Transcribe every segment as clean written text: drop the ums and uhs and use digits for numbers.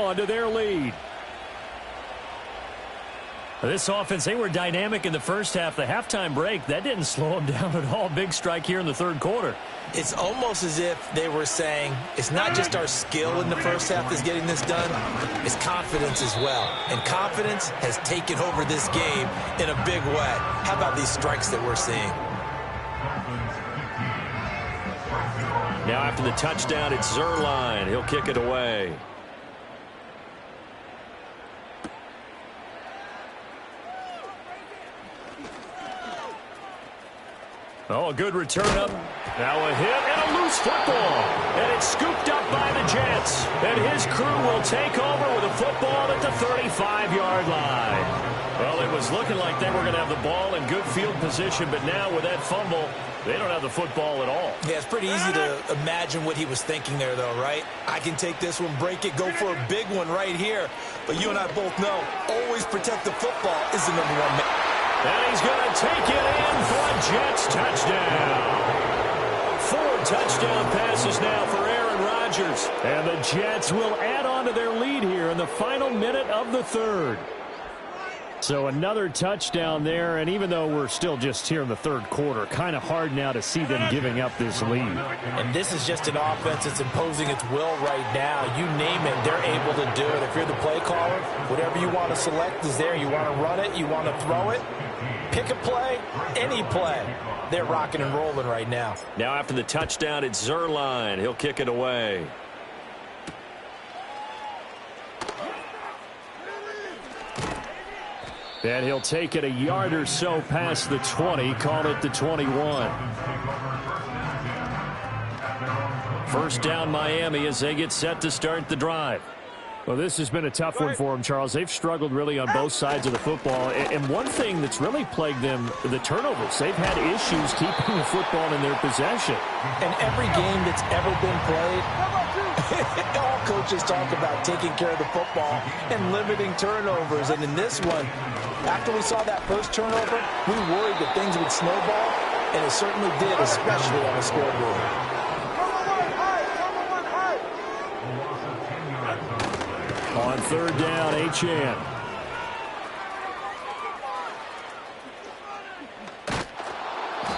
on to their lead. This offense, they were dynamic in the first half. The halftime break, that didn't slow them down at all. Big strike here in the third quarter. It's almost as if they were saying, it's not just our skill in the first half that's getting this done, it's confidence as well. And confidence has taken over this game in a big way. How about these strikes that we're seeing? Now after the touchdown, it's Zerline. He'll kick it away. Oh, a good return up. Now a hit and a loose football. And it's scooped up by the Jets. And his crew will take over with a football at the 35-yard line. Well, it was looking like they were going to have the ball in good field position, but now with that fumble, they don't have the football at all. Yeah, it's pretty easy to imagine what he was thinking there, though, right? I can take this one, break it, go for a big one right here. But you and I both know, always protect the football is the number one man. And he's going to take it in for a Jets touchdown. 4 touchdown passes now for Aaron Rodgers. And the Jets will add on to their lead here in the final minute of the third. So another touchdown there, and even though we're still just here in the third quarter, kind of hard now to see them giving up this lead. And this is just an offense that's imposing its will right now. You name it, they're able to do it. If you're the play caller, whatever you want to select is there. You want to run it, you want to throw it, pick a play, any play. They're rocking and rolling right now. Now after the touchdown, it's Zerline. He'll kick it away. And he'll take it a yard or so past the 20, call it the 21. First down Miami as they get set to start the drive. Well, this has been a tough one for them, Charles. They've struggled really on both sides of the football. And one thing that's really plagued them, the turnovers. They've had issues keeping the football in their possession. And every game that's ever been played, all coaches talk about taking care of the football and limiting turnovers. And in this one, after we saw that first turnover, we worried that things would snowball, and it certainly did, especially on the scoreboard. On third down, Achane.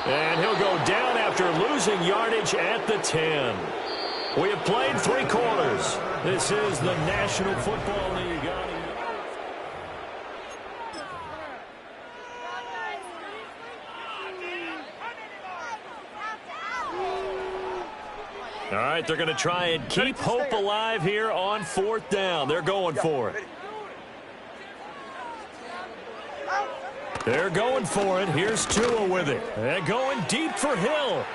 And he'll go down after losing yardage at the 10. We have played 3 quarters. This is the National Football League. All right, they're going to try and keep hope alive here on 4th down. They're going for it. They're going for it. Here's Tua with it. They're going deep for Hill.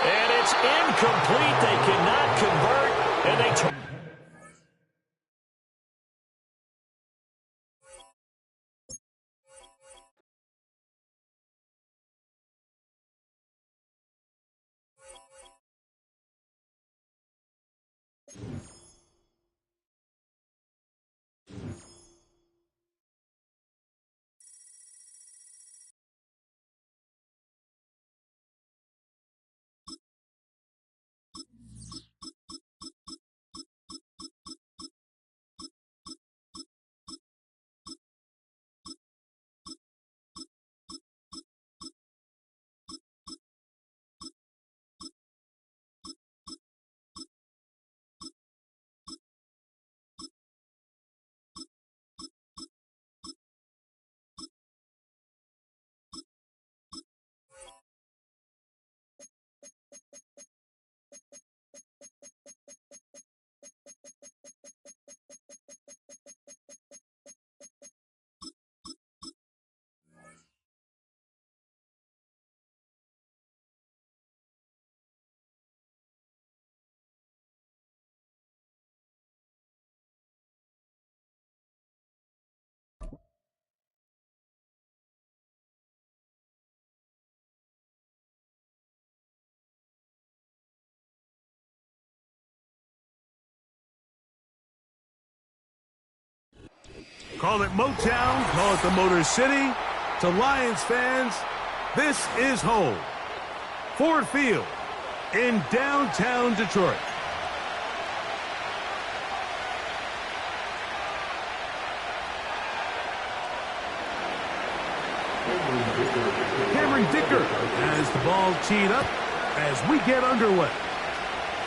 And it's incomplete. They cannot convert. And they Call it Motown, call it the Motor City. To Lions fans, this is home. Ford Field in downtown Detroit. Dicker has the ball teed up as we get underway.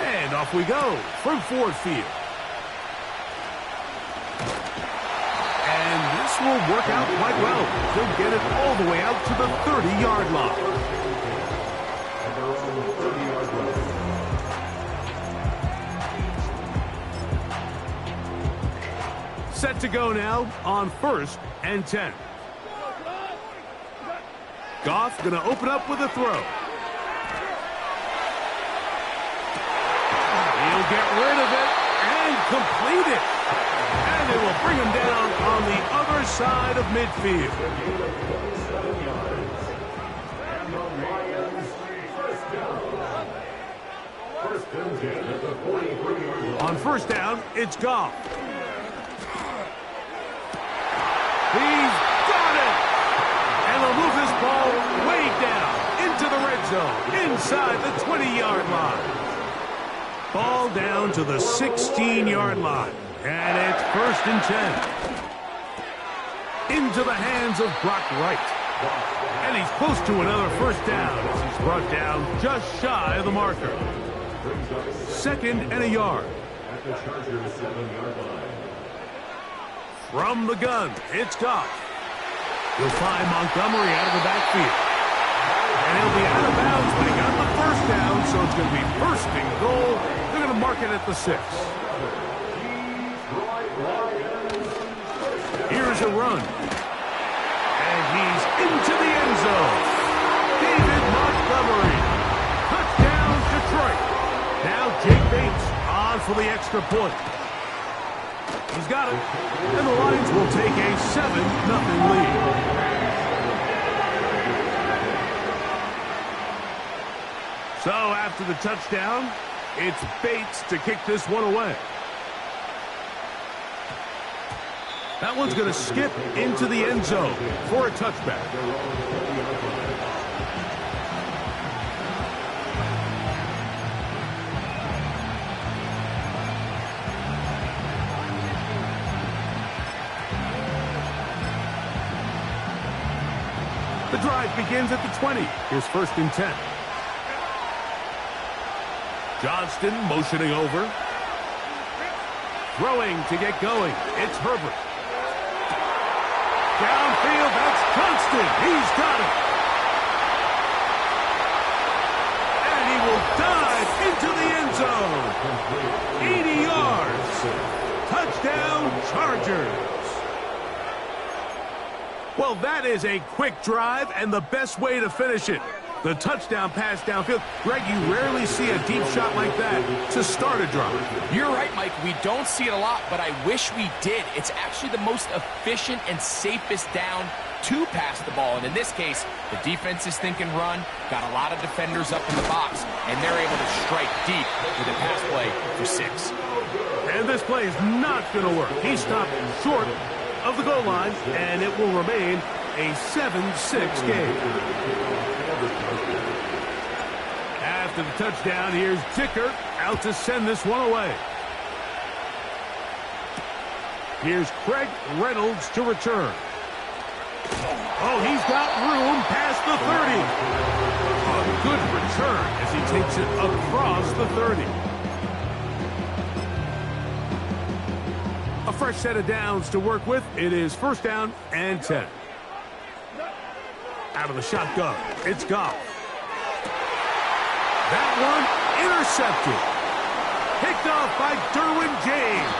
And off we go from Ford Field. And this will work out quite well. He'll get it all the way out to the 30-yard line. Set to go now on 1st and 10. Goff going to open up with a throw. He'll get rid of it and complete it. And it will bring him down on the other side of midfield. On 1st down, it's Goff. He's got it! And they'll move this ball way down into the red zone, inside the 20-yard line. Ball down to the 16-yard line. And it's 1st and 10. Into the hands of Brock Wright. And he's close to another 1st down as he's brought down just shy of the marker. 2nd and a yard. At the Chargers 7-yard line. From the gun, it's Goff. He'll find Montgomery out of the backfield. And he'll be out of bounds when he got the 1st down, so it's going to be 1st and goal. They're going to mark it at the 6. Here's a run. And he's into the end zone. David Montgomery. Touchdown, Detroit. Now Jake Bates on for the extra point. He's got it. And the Lions will take a 7-0 lead. So after the touchdown, it's Bates to kick this one away. That one's going to skip into the end zone for a touchback. The drive begins at the 20. Here's 1st and 10. Johnston motioning over. Throwing to get going. It's Herbert. Downfield, that's Constant. He's got it. And he will dive into the end zone. 80 yards. Touchdown, Chargers. Well, that is a quick drive and the best way to finish it. The touchdown pass downfield. Greg, you rarely see a deep shot like that to start a drive. You're right, Mike. We don't see it a lot, but I wish we did. It's actually the most efficient and safest down to pass the ball. And in this case, the defense is thinking run, got a lot of defenders up in the box, and they're able to strike deep with a pass play for 6. And this play is not going to work. He stopped short of the goal line, and it will remain a 7-6 game. After the touchdown, here's Dicker out to send this one away. Here's Craig Reynolds to return. Oh, he's got room past the 30. A good return as he takes it across the 30. A fresh set of downs to work with. It is 1st down and 10. Out of the shotgun, it's Goff. That one intercepted. Picked off by Derwin James.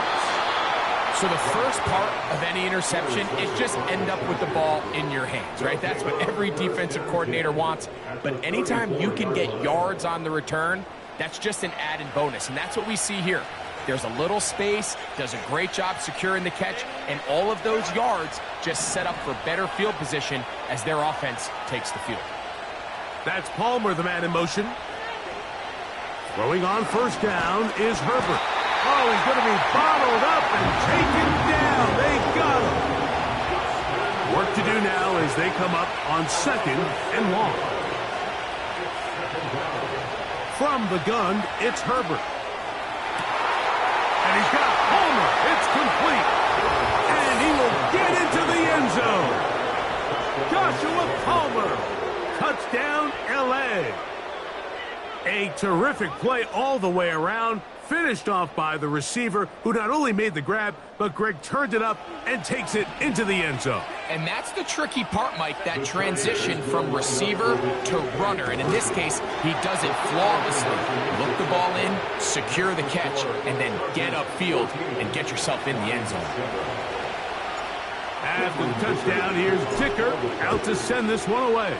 So the first part of any interception is just end up with the ball in your hands, right? That's what every defensive coordinator wants. But anytime you can get yards on the return, that's just an added bonus. And that's what we see here. There's a little space, does a great job securing the catch, and all of those yards just set up for better field position as their offense takes the field. That's Palmer, the man in motion. Throwing on 1st down is Herbert. Oh, he's going to be bottled up and taken down. They got him. Work to do now as they come up on 2nd and long. From the gun, it's Herbert. And he's got Palmer. It's complete. And he will get into the end zone. Joshua away. A terrific play all the way around, finished off by the receiver, who not only made the grab, but Greg turned it up and takes it into the end zone. And that's the tricky part, Mike, that transition from receiver to runner. And in this case, he does it flawlessly. Look the ball in, secure the catch, and then get upfield and get yourself in the end zone. After the touchdown, here's Dicker out to send this one away.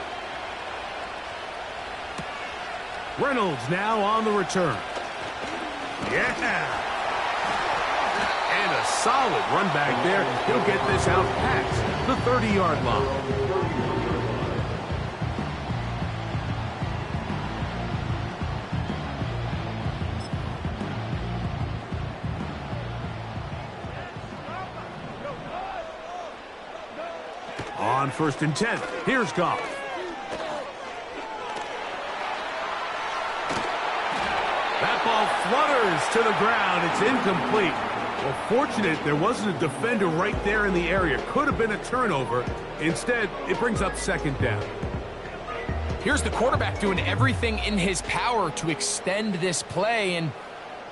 Reynolds now on the return. Yeah. And a solid run back there. He'll get this out past the 30-yard line. On 1st and 10, here's Goff. That ball flutters to the ground. It's incomplete. Well, fortunate there wasn't a defender right there in the area. Could have been a turnover. Instead, it brings up 2nd down. Here's the quarterback doing everything in his power to extend this play, and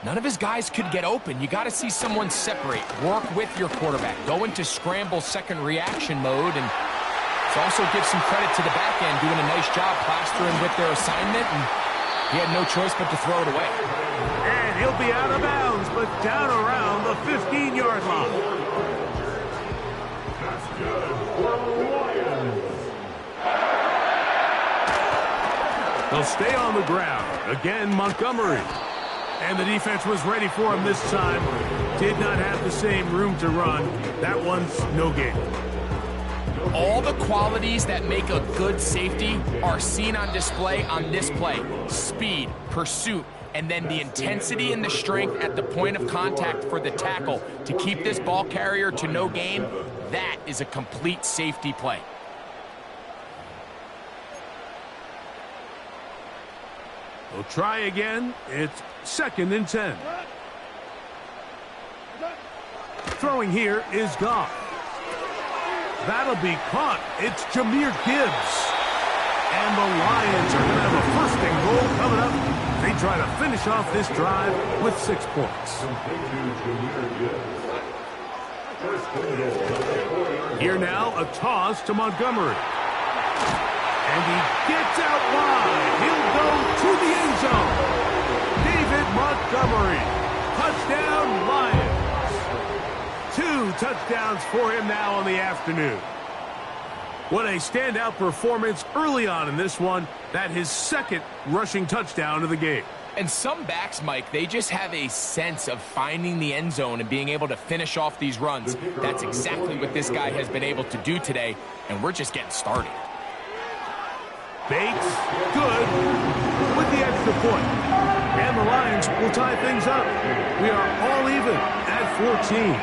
none of his guys could get open. You got to see someone separate. Work with your quarterback. Go into scramble second reaction mode, and also give some credit to the back end, doing a nice job plastering with their assignment, and he had no choice but to throw it away. And he'll be out of bounds, but down around the 15-yard line. They'll stay on the ground. Again, Montgomery. And the defense was ready for him this time. Did not have the same room to run. That one's no gain. All the qualities that make a good safety are seen on display on this play. Speed, pursuit, and then the intensity and the strength at the point of contact for the tackle to keep this ball carrier to no gain. That is a complete safety play. We'll try again. It's 2nd and 10. Throwing here is Goff. That'll be caught. It's Jahmyr Gibbs. And the Lions are going to have a 1st and goal coming up. They try to finish off this drive with 6 points. Here now, a toss to Montgomery. And he gets out wide. He'll go to the end zone. David Montgomery. Touchdown, Lions. 2 touchdowns for him now on the afternoon. What a standout performance early on in this one. That his 2nd rushing touchdown of the game. And some backs, Mike, they just have a sense of finding the end zone and being able to finish off these runs. That's exactly what this guy has been able to do today, and we're just getting started. Bates, good, with the extra point. And the Lions will tie things up. We are all even at 14.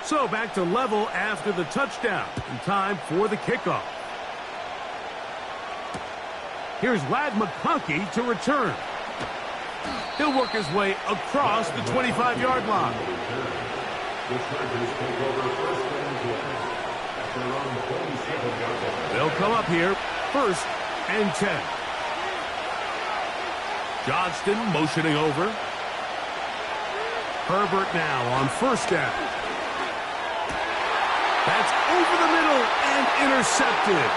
So back to level after the touchdown. And time for the kickoff. Here's Ladd McConkey to return. He'll work his way across the 25-yard line. They'll come up here, 1st and 10. Johnston motioning over. Herbert now on 1st down. That's over the middle and intercepted.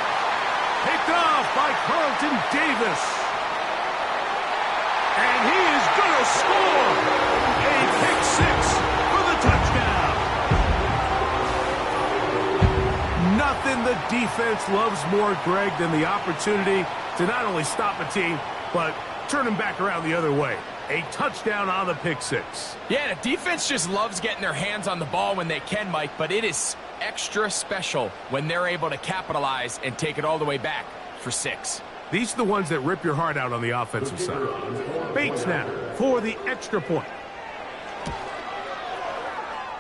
Picked off by Carlton Davis. And he is going to score. A pick 6 for the touchdown. Nothing the defense loves more, Greg, than the opportunity to not only stop a team, but turn them back around the other way. A touchdown on the pick 6. Yeah, the defense just loves getting their hands on the ball when they can, Mike, but it is extra special when they're able to capitalize and take it all the way back for 6. These are the ones that rip your heart out on the offensive side. Bates now for the extra point.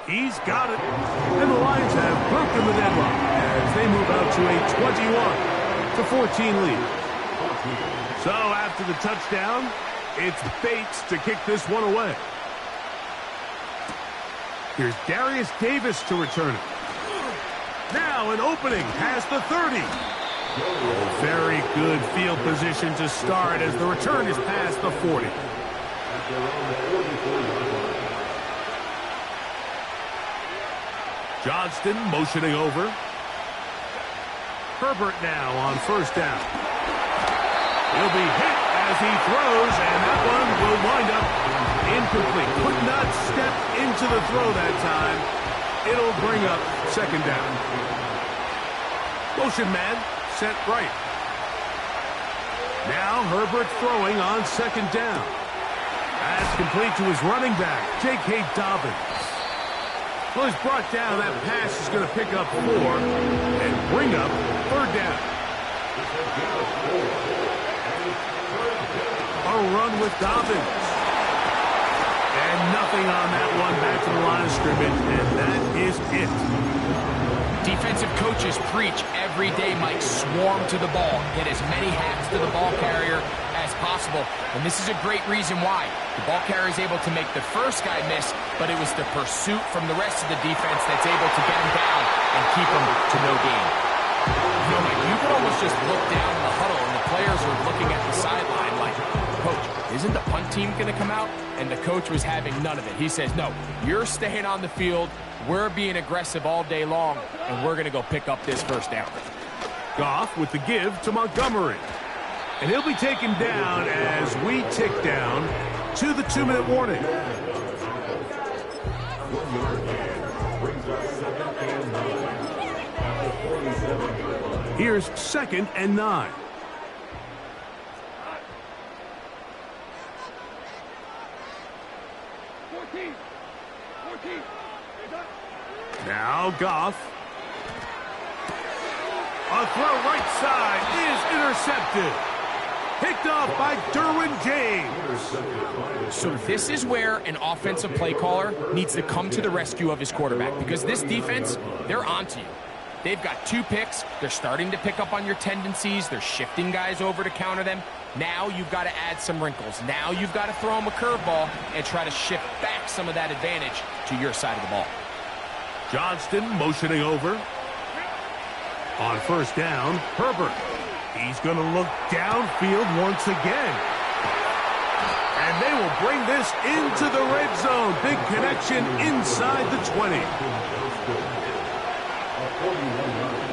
He's got it. And the Lions have broken the deadlock as they move out to a 21-14 lead. So after the touchdown, it's Bates to kick this one away. Here's Darius Davis to return it. Now an opening past the 30. Oh, very good field position to start as the return is past the 40. Johnston motioning over. Herbert now on first down. He'll be hit as he throws, and that one will wind up incomplete. Could not step into the throw that time. It'll bring up second down. Motion man set right. Now Herbert throwing on second down. Pass complete to his running back, J.K. Dobbins. Well, he's brought down. That pass is going to pick up 4 and bring up third down. A run with Dobbins. And nothing on that one back to the line of scrimmage, and that is it. Defensive coaches preach every day, Mike, swarm to the ball. Get as many hacks to the ball carrier as possible. And this is a great reason why. The ball carrier is able to make the first guy miss, but it was the pursuit from the rest of the defense that's able to get him down and keep him to no gain. You know, Mike, you could almost just look down in the huddle, and the players are looking at the sideline like, Coach, isn't the punt team going to come out? And the coach was having none of it. He says, no, you're staying on the field. We're being aggressive all day long, and we're going to go pick up this first down. Goff with the give to Montgomery. And he'll be taken down as we tick down to the 2-minute warning. Here's 2nd and 9. Now Goff. A throw right side is intercepted. Picked off by Derwin James. So this is where an offensive play caller needs to come to the rescue of his quarterback, because this defense, they're onto you. They've got 2 picks. They're starting to pick up on your tendencies. They're shifting guys over to counter them. Now you've got to add some wrinkles. Now you've got to throw them a curveball and try to shift back some of that advantage to your side of the ball. Johnston motioning over. On first down, Herbert. He's going to look downfield once again. And they will bring this into the red zone. Big connection inside the 20.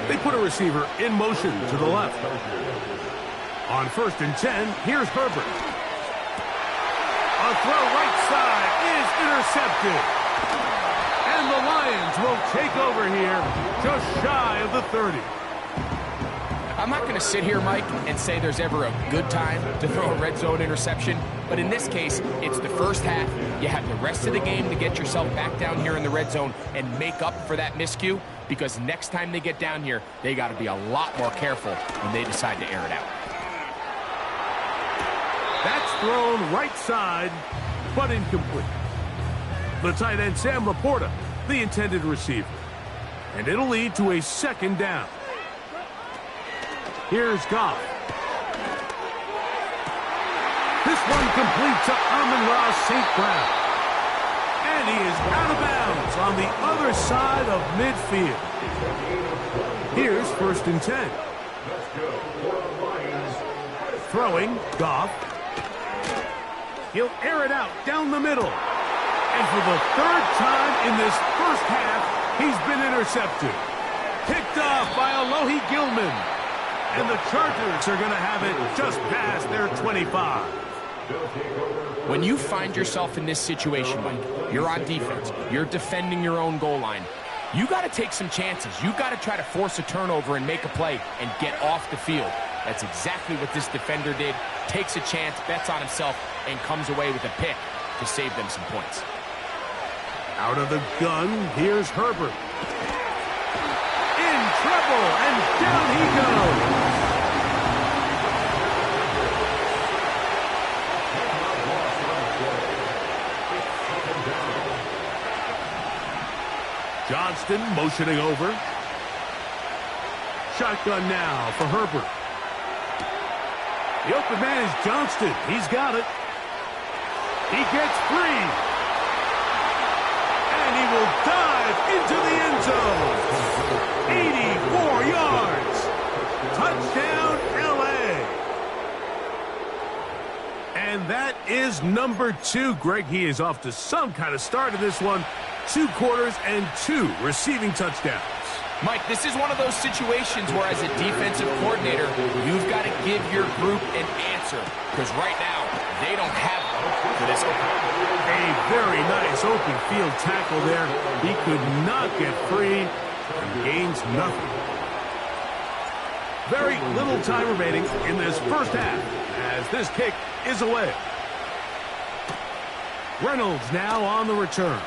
They put a receiver in motion to the left. On 1st and 10, here's Herbert. A throw right side is intercepted. And the Lions will take over here just shy of the 30. I'm not going to sit here, Mike, and say there's ever a good time to throw a red zone interception, but in this case, it's the first half. You have the rest of the game to get yourself back down here in the red zone and make up for that miscue, because next time they get down here, they got to be a lot more careful when they decide to air it out. That's thrown right side, but incomplete. The tight end, Sam Laporta, the intended receiver. And it'll lead to a 2nd down. Here's Goff. This one complete to Amon-Ra St. Brown. And he is out of bounds on the other side of midfield. Here's 1st and 10. Throwing, Goff. He'll air it out down the middle. And for the 3rd time in this first half, he's been intercepted. Picked off by Alohi Gilman. And the Chargers are going to have it just past their 25. When you find yourself in this situation, Mike, you're on defense, you're defending your own goal line, you got to take some chances. You got to try to force a turnover and make a play and get off the field. That's exactly what this defender did. Takes a chance, bets on himself, and comes away with a pick to save them some points. Out of the gun, here's Herbert. In trouble, and down he goes. Johnston motioning over. Shotgun now for Herbert. The open man is Johnston. He's got it. He gets free. And And he will dive into the end zone. 84 yards. Touchdown, L.A. And that is number 2. Greg, he is off to some kind of start in this one. 2 quarters and 2 receiving touchdowns. Mike, this is one of those situations where as a defensive coordinator, you've got to give your group an answer. Because right now, they don't have one for this guy. A very nice open field tackle there. He could not get free and gains nothing. Very little time remaining in this first half as this kick is away. Reynolds now on the return.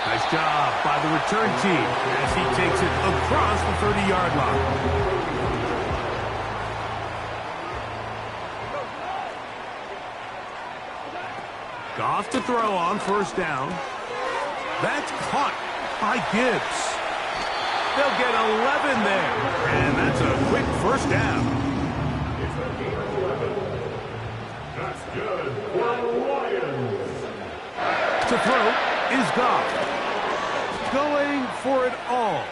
Nice job by the return team as he takes it across the 30-yard line. Goff to throw on first down. That's caught by Gibbs. They'll get 11 there, and that's a quick first down. That's good for the Lions. To throw is Goff. Going for it all.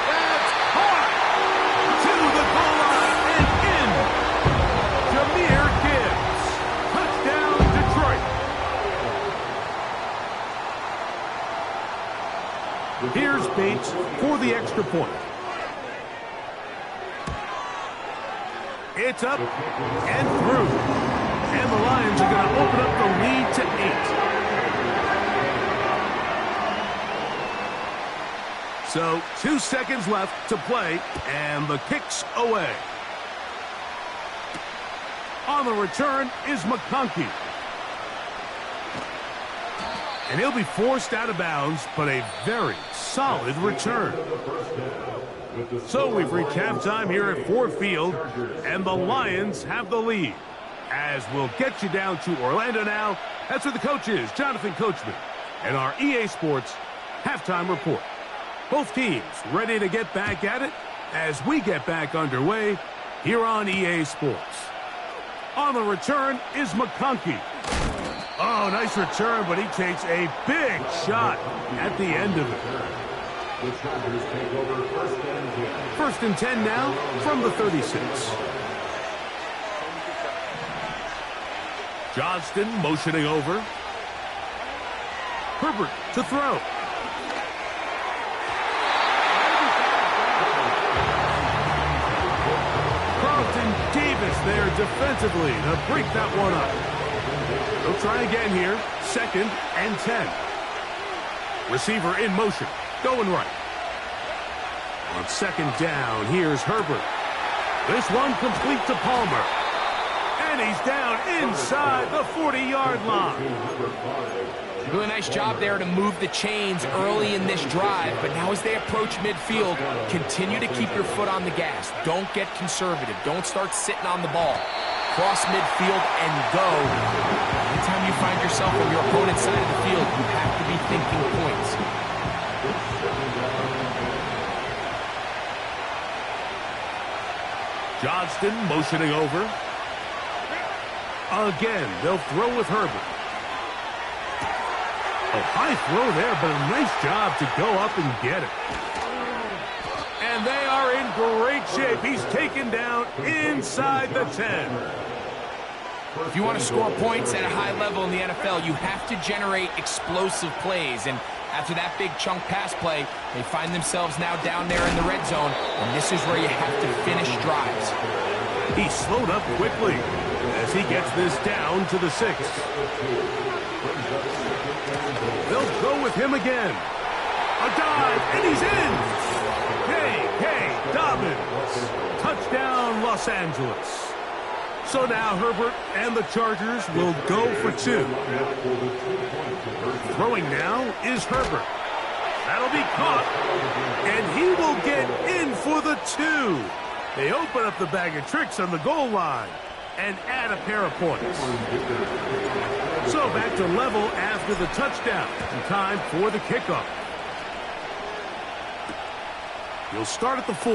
That's caught! To the goal line and in. Jahmyr Gibbs. Touchdown, Detroit. Here's Bates for the extra point. It's up and through. And the Lions are going to open up the lead to 8. So 2 seconds left to play, and the kick's away. On the return is McConkey. And he'll be forced out of bounds, but a very solid return. So we've reached halftime here at Ford Field, and the Lions have the lead. As we'll get you down to Orlando now, that's where the coach is, Jonathan Coachman, and our EA Sports halftime report. Both teams ready to get back at it as we get back underway here on EA Sports. On the return is McConkey. Oh, nice return, but he takes a big shot at the end of it. First and 10 now from the 36. Johnston motioning over. Herbert to throw. Davis there defensively to break that one up. They'll try again here. 2nd and 10. Receiver in motion. Going right. On 2nd down, here's Herbert. This one complete to Palmer. And he's down inside the 40-yard line. Really nice job there to move the chains early in this drive, but now as they approach midfield, continue to keep your foot on the gas. Don't get conservative. Don't start sitting on the ball. Cross midfield and go. Anytime you find yourself on your opponent's side of the field, you have to be thinking points. Johnston motioning over. Again, they'll throw with Herbert. A high throw there, but a nice job to go up and get it. And they are in great shape. He's taken down inside the 10. If you want to score points at a high level in the NFL, you have to generate explosive plays. And after that big chunk pass play, they find themselves now down there in the red zone. And this is where you have to finish drives. He slowed up quickly as he gets this down to the 6. They'll go with him again. A dive, and he's in. K.K. Dobbins. Touchdown, Los Angeles. So now Herbert and the Chargers will go for 2. Throwing now is Herbert. That'll be caught, and he will get in for the 2. They open up the bag of tricks on the goal line and add a pair of points. So back to level after the touchdown. Time for the kickoff. He'll start at the 4.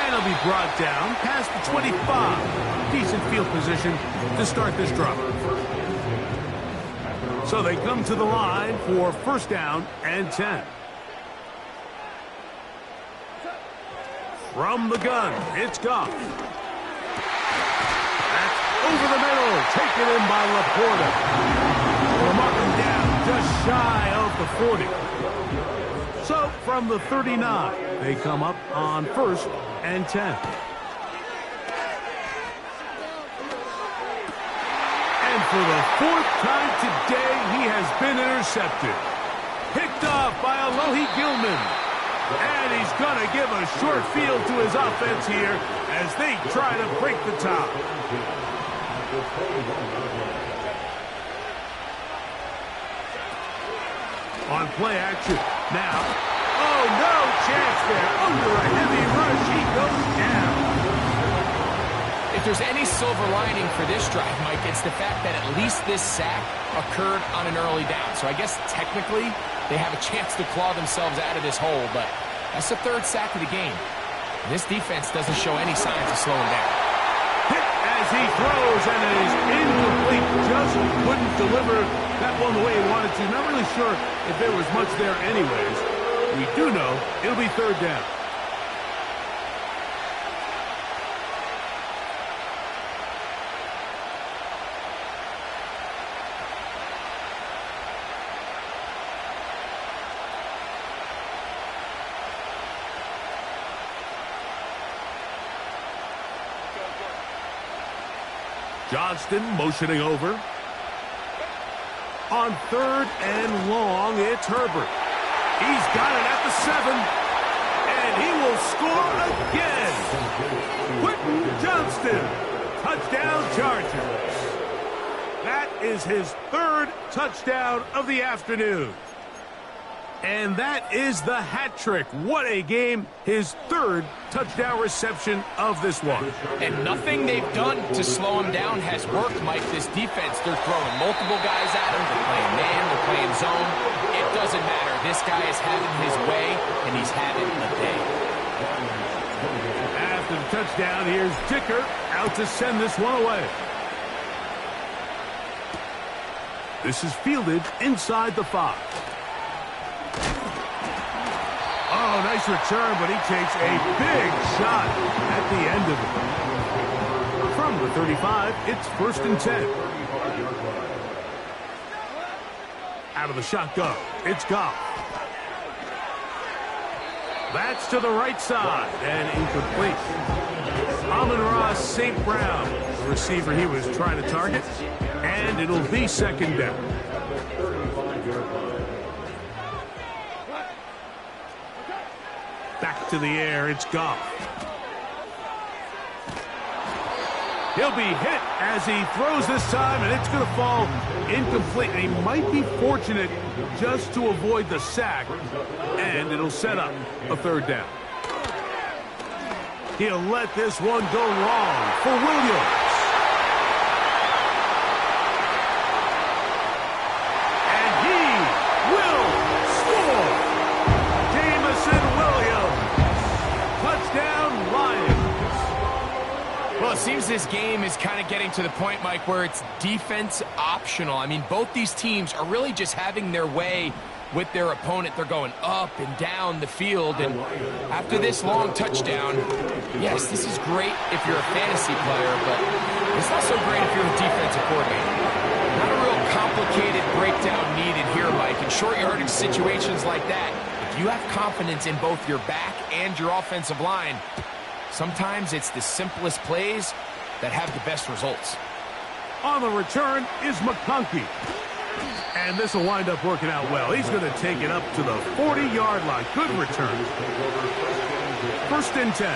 And a They'll be brought down past the 25. Decent field position to start this drive. So they come to the line for first down and 10. From the gun, it's Goff. That's over the middle, taken in by Laporta. They'll mark him down just shy of the 40. So from the 39, they come up on first and 10. And for the fourth time today, he has been intercepted. Picked off by Alohi Gilman. And he's going to give a short field to his offense here as they try to break the top. On play action. Now, oh, no chance there. Under a heavy rush, he goes down. If there's any silver lining for this drive, Mike, it's the fact that at least this sack occurred on an early down. So I guess technically they have a chance to claw themselves out of this hole, but that's the third sack of the game. This defense doesn't show any signs of slowing down. Hit as he throws, and it is incomplete. Just couldn't deliver that one the way he wanted to. Not really sure if there was much there anyways. We do know it'll be third down. Johnston motioning over. On third and long, it's Herbert. He's got it at the 7, and he will score again. Quentin Johnston, touchdown Chargers. That is his third touchdown of the afternoon. And that is the hat trick. What a game. His third touchdown reception of this one. And nothing they've done to slow him down has worked, Mike. This defense, they're throwing multiple guys at him. They're playing man, they're playing zone. It doesn't matter. This guy is having his way, and he's having a day. After the touchdown, here's Dicker out to send this one away. This is fielded inside the 5. Oh, nice return, but he takes a big shot at the end of it. From the 35, it's first and 10. Out of the shotgun, it's Goff. That's to the right side, and incomplete. Amon-Ra St. Brown, the receiver he was trying to target, and it'll be second down. Back to the air, it's Goff. He'll be hit as he throws this time, and it's going to fall incomplete. And he might be fortunate just to avoid the sack, and it'll set up a third down. He'll let this one go long for Williams. Well, it seems this game is kind of getting to the point, Mike, where it's defense optional. I mean, both these teams are really just having their way with their opponent. They're going up and down the field, and after this long touchdown, yes, this is great if you're a fantasy player, but it's not so great if you're a defensive coordinator. Not a real complicated breakdown needed here, Mike. In short yardage situations like that, if you have confidence in both your back and your offensive line, sometimes it's the simplest plays that have the best results. On the return is McConkey. And this will wind up working out well. He's going to take it up to the 40-yard line. Good return. First and 10.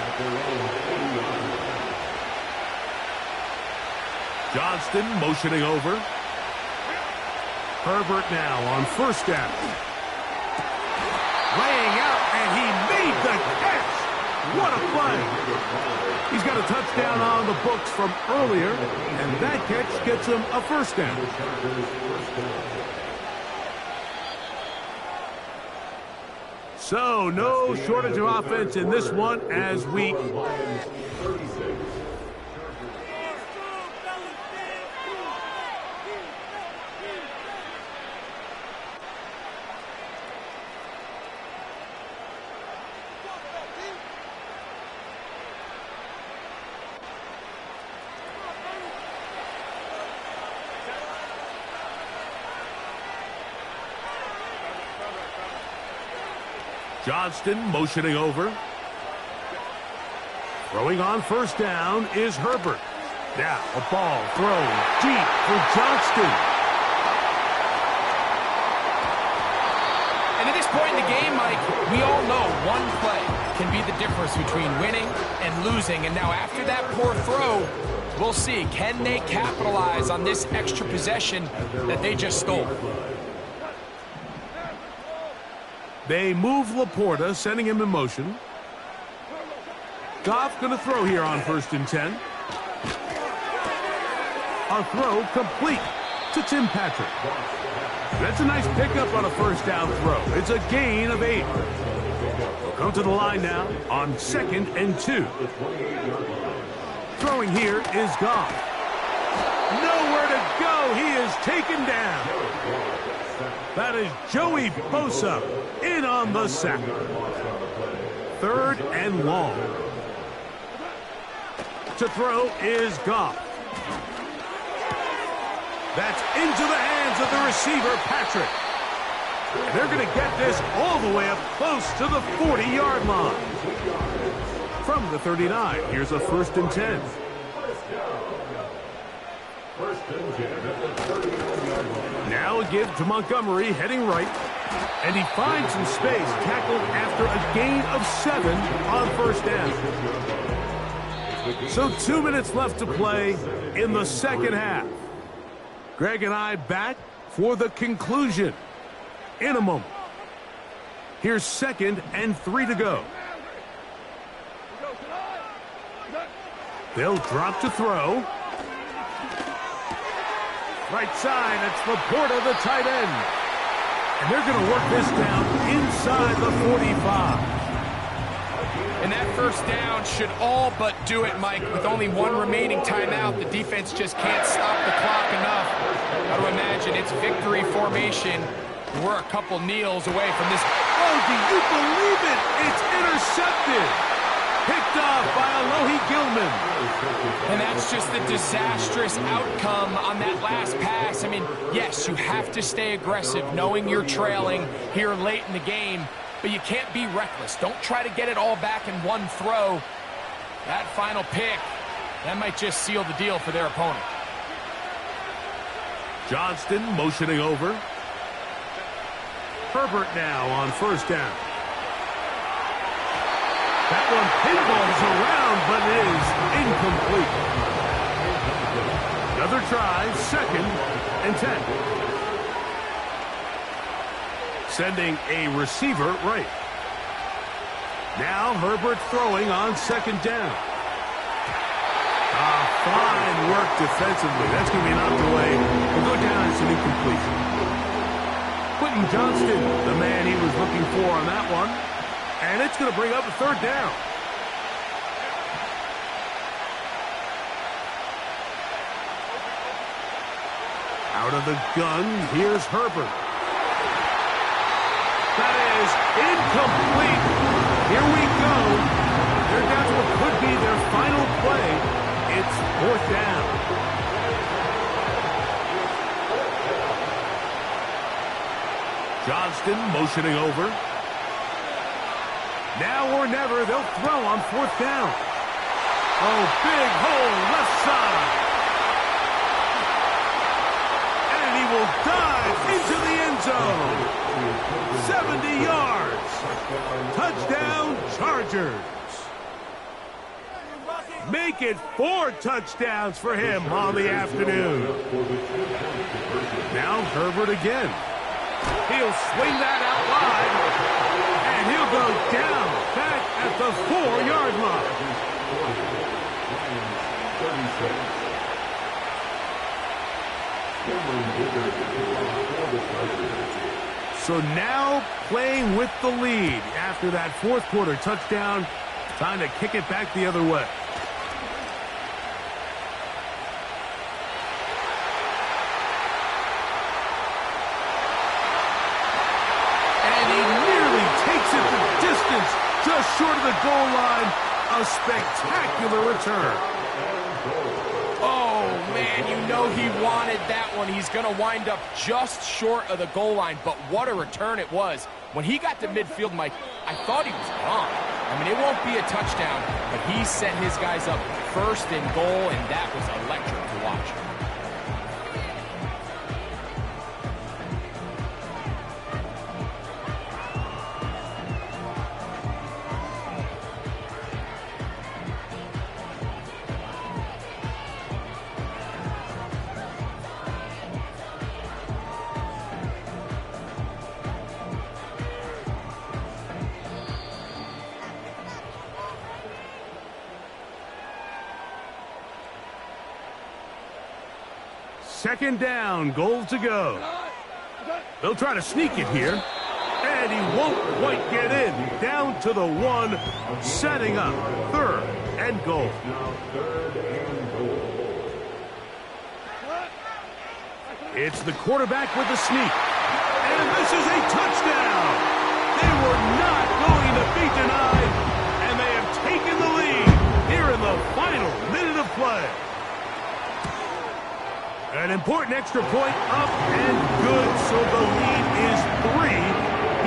Johnston motioning over. Herbert now on first down. Laying out, and he made the catch. What a play. He's got a touchdown on the books from earlier, and that catch gets him a first down. So, no shortage of offense in this one as we... Johnston motioning over. Throwing on first down is Herbert. Now a ball thrown deep for Johnston. And at this point in the game, Mike, we all know one play can be the difference between winning and losing. And now after that poor throw, we'll see, can they capitalize on this extra possession that they just stole? They move Laporta, sending him in motion. Goff going to throw here on 1st and 10. A throw complete to Tim Patrick. That's a nice pickup on a first down throw. It's a gain of 8. We'll come to the line now on 2nd and 2. Throwing here is Goff. Nowhere to go. He is taken down. That is Joey Bosa in on the sack. 3rd and long. To throw is Goff. That's into the hands of the receiver, Patrick. And they're going to get this all the way up close to the 40-yard line. From the 39, here's a 1st and 10. Now a give to Montgomery, heading right. And he finds some space, tackled after a gain of 7 on 1st down. So 2 minutes left to play in the 2nd half. Greg and I back for the conclusion in a moment. Here's 2nd and 3 to go. They'll drop to throw. Right side, it's Laporta, the tight end. And they're going to work this down inside the 45. And that first down should all but do it, Mike. With only 1 remaining timeout, the defense just can't stop the clock enough. Got to imagine it's victory formation. We're a couple kneels away from this. Oh, do you believe it? It's intercepted. Picked off by Alohi Gilman. And that's just the disastrous outcome on that last pass. I mean, yes, you have to stay aggressive knowing you're trailing here late in the game, but you can't be reckless. Don't try to get it all back in one throw. That final pick, that might just seal the deal for their opponent. Johnston motioning over. Herbert now on 1st down. That one pinballs around, but is incomplete. Another try, 2nd and 10. Sending a receiver right. Now Herbert throwing on 2nd down. Fine work defensively. That's going to be knocked away. We'll go down as an incompletion. Quentin Johnston, the man he was looking for on that one. And it's going to bring up a 3rd down. Out of the gun, here's Herbert. That is incomplete. Here we go. They're down to what could be their final play. It's 4th down. Johnston motioning over. Now or never, they'll throw on 4th down. Oh, big hole left side. And he will dive into the end zone. 70 yards. Touchdown, Chargers. Make it 4 touchdowns for him on the afternoon. Now Herbert again. He'll swing that out wide. And he'll go down back at the 4-yard line. So now playing with the lead after that fourth quarter touchdown. Time to kick it back the other way. And he nearly takes it the distance, just short of the goal line. A spectacular return. Oh, man, you know he wanted that one. He's going to wind up just short of the goal line, but what a return it was. When he got to midfield, Mike, I thought he was gone. I mean, it won't be a touchdown, but he set his guys up first and goal, and that was electric to watch. Second down, goal to go. They'll try to sneak it here. And he won't quite get in. Down to the one, setting up third and goal. It's the quarterback with the sneak. And this is a touchdown. They were not going to be denied. And they have taken the lead here in the final minute of play. An important extra point up and good, so the lead is 3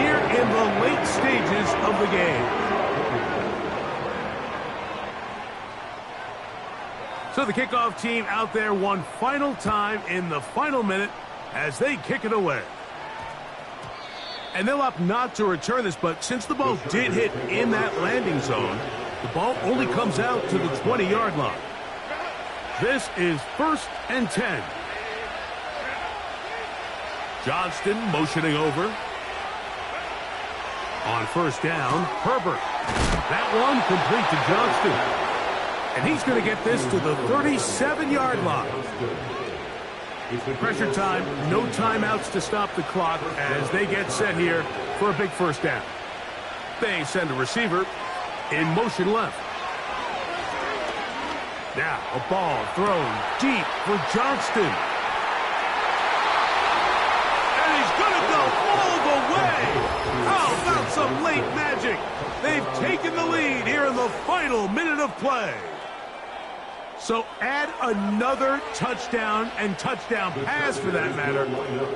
here in the late stages of the game. So the kickoff team out there one final time in the final minute as they kick it away. And they'll opt not to return this, but since the ball did hit in that landing zone, the ball only comes out to the 20-yard line. This is 1st and 10. Johnston motioning over. On first down, Herbert. That one complete to Johnston. And he's going to get this to the 37-yard line. Pressure time, no timeouts to stop the clock as they get set here for a big first down. They send a receiver in motion left. Now a ball thrown deep for Johnston. How about some late magic? They've taken the lead here in the final minute of play. So add another touchdown and touchdown pass for that matter.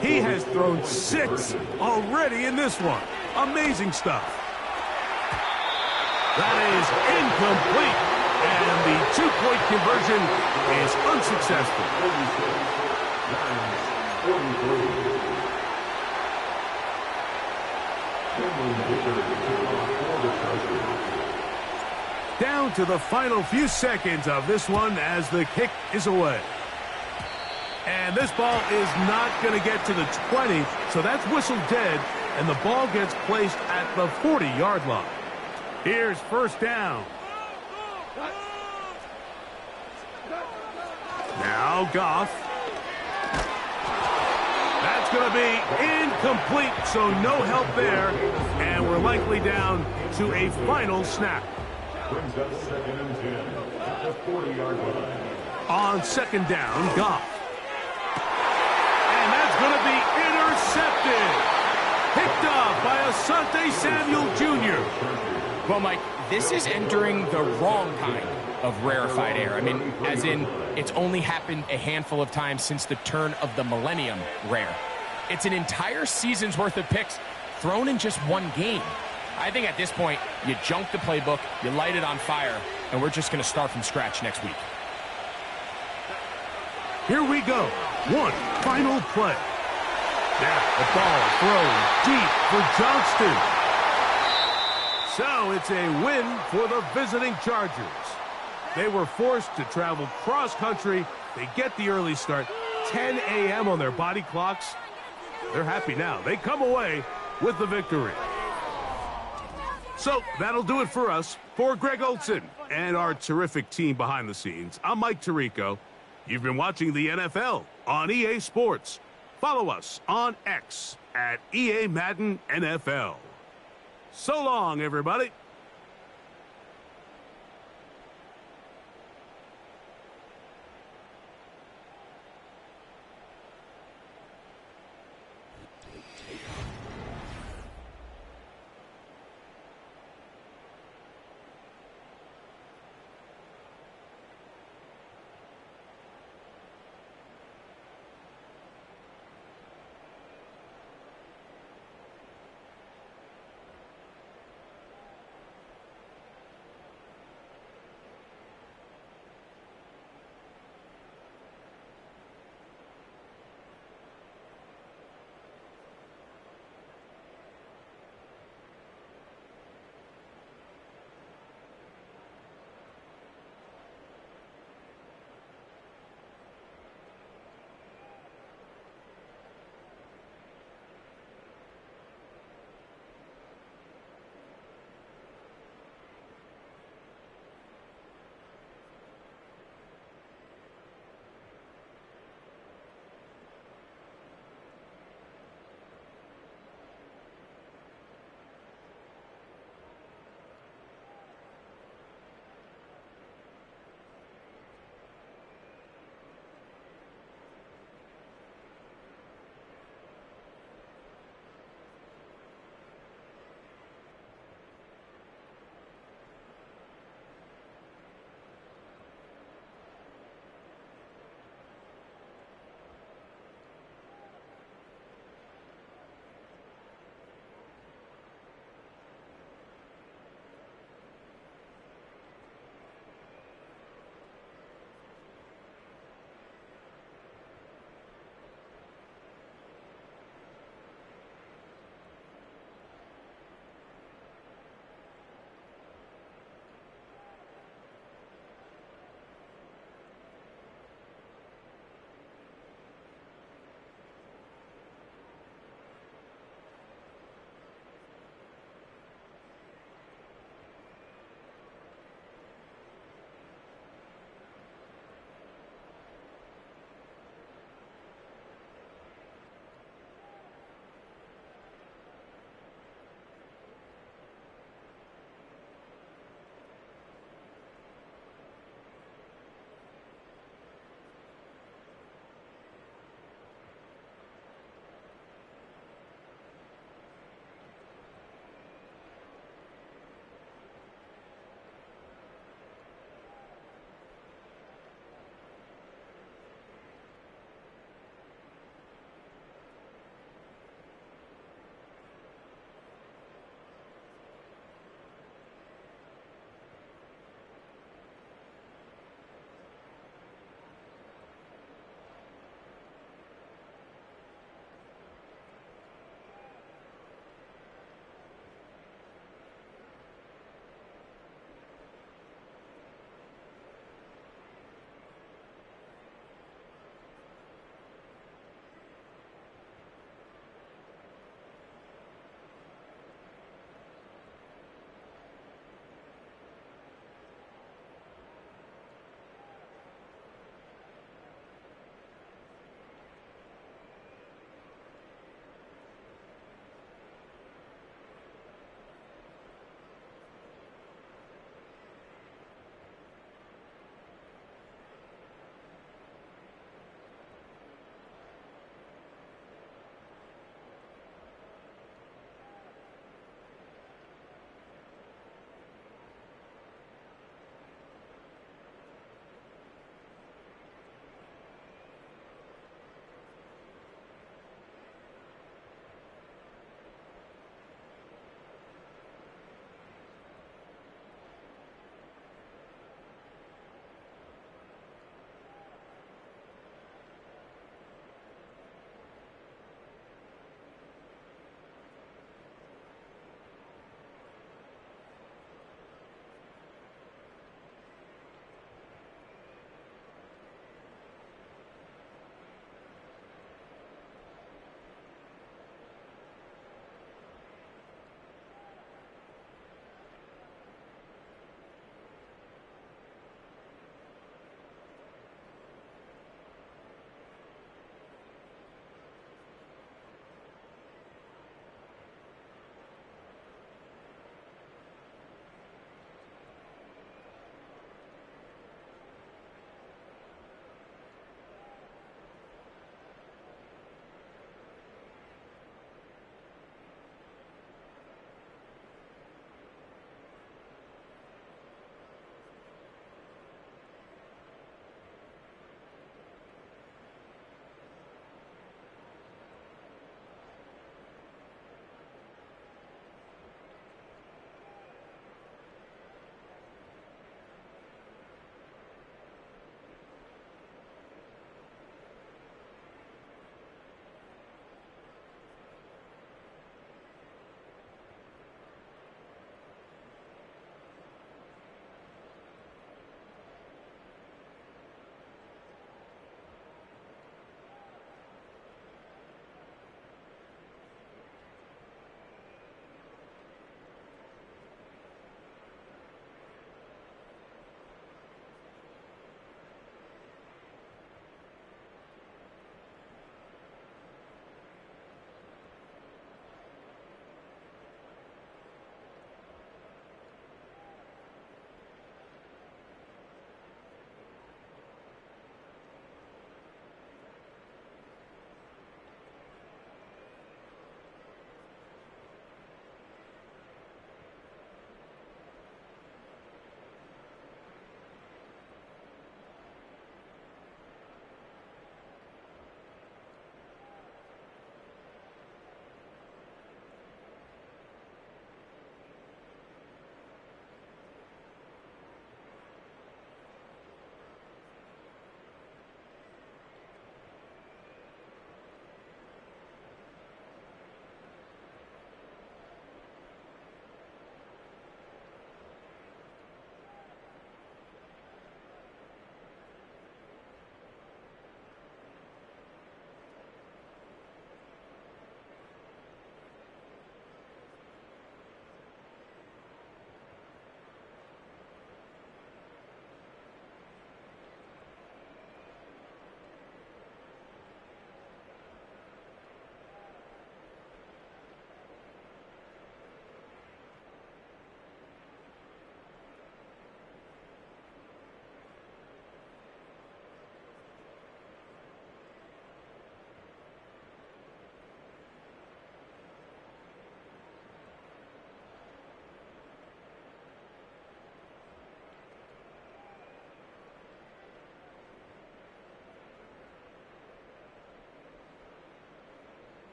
He has thrown 6 already in this one. Amazing stuff. That is incomplete. And the 2-point conversion is unsuccessful. Down to the final few seconds of this one as the kick is away. And this ball is not going to get to the 20, so that's whistled dead, and the ball gets placed at the 40-yard line. Here's first down. Now Goff. That's going to be incomplete, so no help there, and we're likely down to a final snap. Brings up 2nd and 10 at the 40-yard line. On second down, Goff. And that's going to be intercepted. Picked up by Asante Samuel Jr. Well, Mike, this is entering the wrong kind of rarefied air. I mean, as in, it's only happened a handful of times since the turn of the millennium rare. It's an entire season's worth of picks thrown in just one game. I think at this point, you junk the playbook, you light it on fire, and we're just going to start from scratch next week. Here we go. One final play. Now the ball thrown deep for Johnston. So it's a win for the visiting Chargers. They were forced to travel cross-country. They get the early start. 10 a.m. on their body clocks. They're happy now. They come away with the victory. So that'll do it for us. For Greg Olson and our terrific team behind the scenes, I'm Mike Tirico. You've been watching the NFL on EA Sports. Follow us on X at EA Madden NFL. So long, everybody.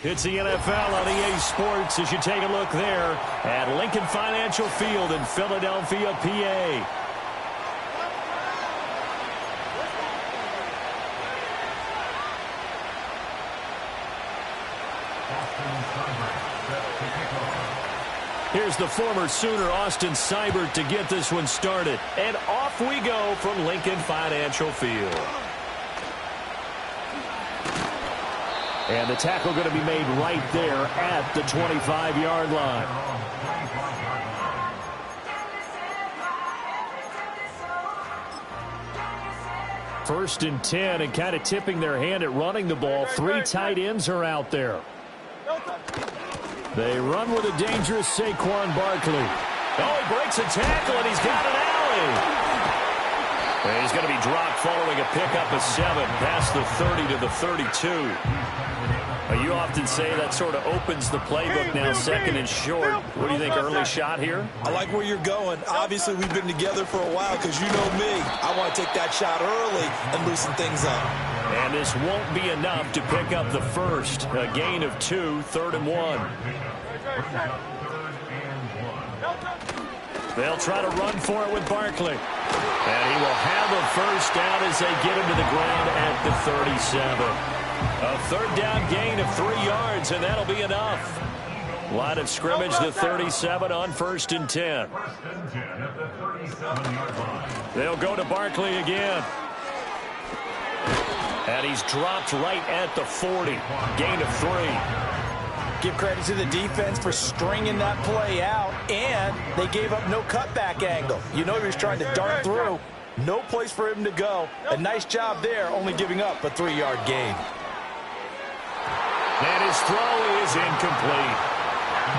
It's the NFL on EA Sports as you take a look there at Lincoln Financial Field in Philadelphia, PA. Here's the former Sooner, Austin Seibert, to get this one started. And off we go from Lincoln Financial Field. And the tackle going to be made right there at the 25-yard line. First and 10, and kind of tipping their hand at running the ball. Three tight ends are out there. They run with a dangerous Saquon Barkley. Oh, he breaks a tackle, and he's got an alley. And he's going to be dropped following a pickup of 7 past the 30 to the 32. You often say that sort of opens the playbook now, second and short. What do you think, early shot here? I like where you're going. Obviously, we've been together for a while because you know me. I want to take that shot early and loosen things up. And this won't be enough to pick up the first. A gain of 2, 3rd and 1. They'll try to run for it with Barkley. And he will have a first down as they get him to the ground at the 37. A 3rd down gain of 3 yards, and that'll be enough. Line of scrimmage, the 37 on 1st and 10. They'll go to Barkley again. And he's dropped right at the 40. Gain of 3. Give credit to the defense for stringing that play out, and they gave up no cutback angle. You know he was trying to dart through. No place for him to go. A nice job there, only giving up a 3-yard gain. And his throw is incomplete.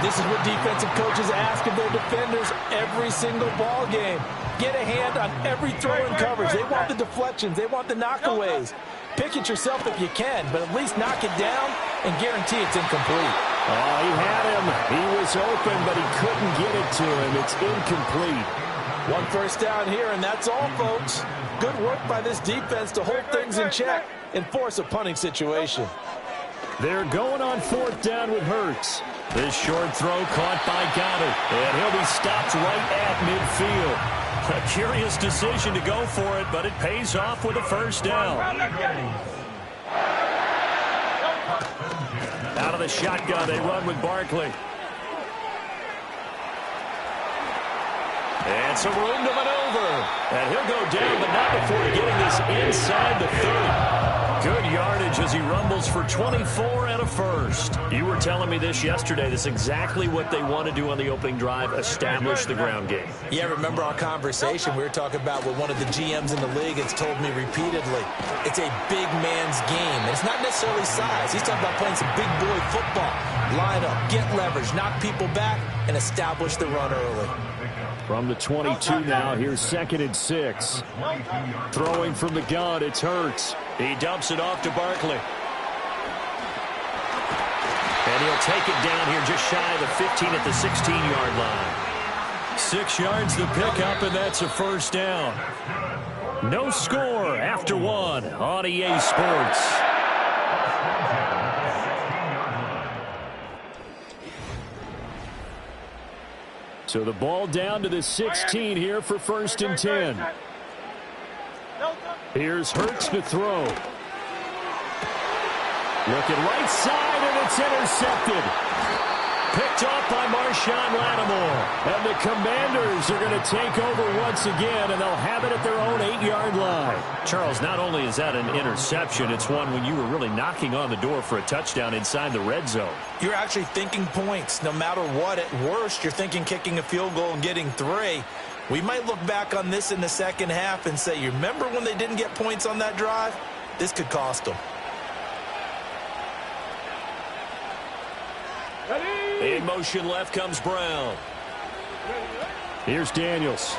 This is what defensive coaches ask of their defenders every single ball game. Get a hand on every throw in coverage. They want the deflections. They want the knockaways. Pick it yourself if you can, but at least knock it down and guarantee it's incomplete. Oh, he had him. He was open, but he couldn't get it to him. It's incomplete. 1 first down here, and that's all, folks. Good work by this defense to hold things in check and force a punting situation. They're going on 4th down with Hurts. This short throw caught by Goddard, and he'll be stopped right at midfield. A curious decision to go for it, but it pays off with a first down. Out of the shotgun, they run with Barkley. And some room to maneuver. And he'll go down, but not before getting this inside the 30. Good yardage as he rumbles for 24 and a first. You were telling me this yesterday. This is exactly what they want to do on the opening drive, establish the ground game. Yeah, remember our conversation? We were talking about what one of the GMs in the league has told me repeatedly. It's a big man's game. And it's not necessarily size. He's talking about playing some big boy football. Line up, get leverage, knock people back, and establish the run early. From the 22 now, here's 2nd and 6. Throwing from the gun, it's Hurts. He dumps it off to Barkley. he'll take it down here just shy of the 15 at the 16-yard line. 6 yards the pickup, and that's a first down. No score after 1 on EA Sports. So the ball down to the 16 here for 1st and 10. Here's Hurts to throw. Looking right side, and it's intercepted. Picked off by Marshawn Lattimore. And the Commanders are going to take over once again, and they'll have it at their own 8-yard line. Charles, not only is that an interception, it's one when you were really knocking on the door for a touchdown inside the red zone. You're actually thinking points. No matter what, at worst, you're thinking kicking a field goal and getting 3. We might look back on this in the second half and say, you remember when they didn't get points on that drive? This could cost them. In motion left comes Brown. Here's Daniels.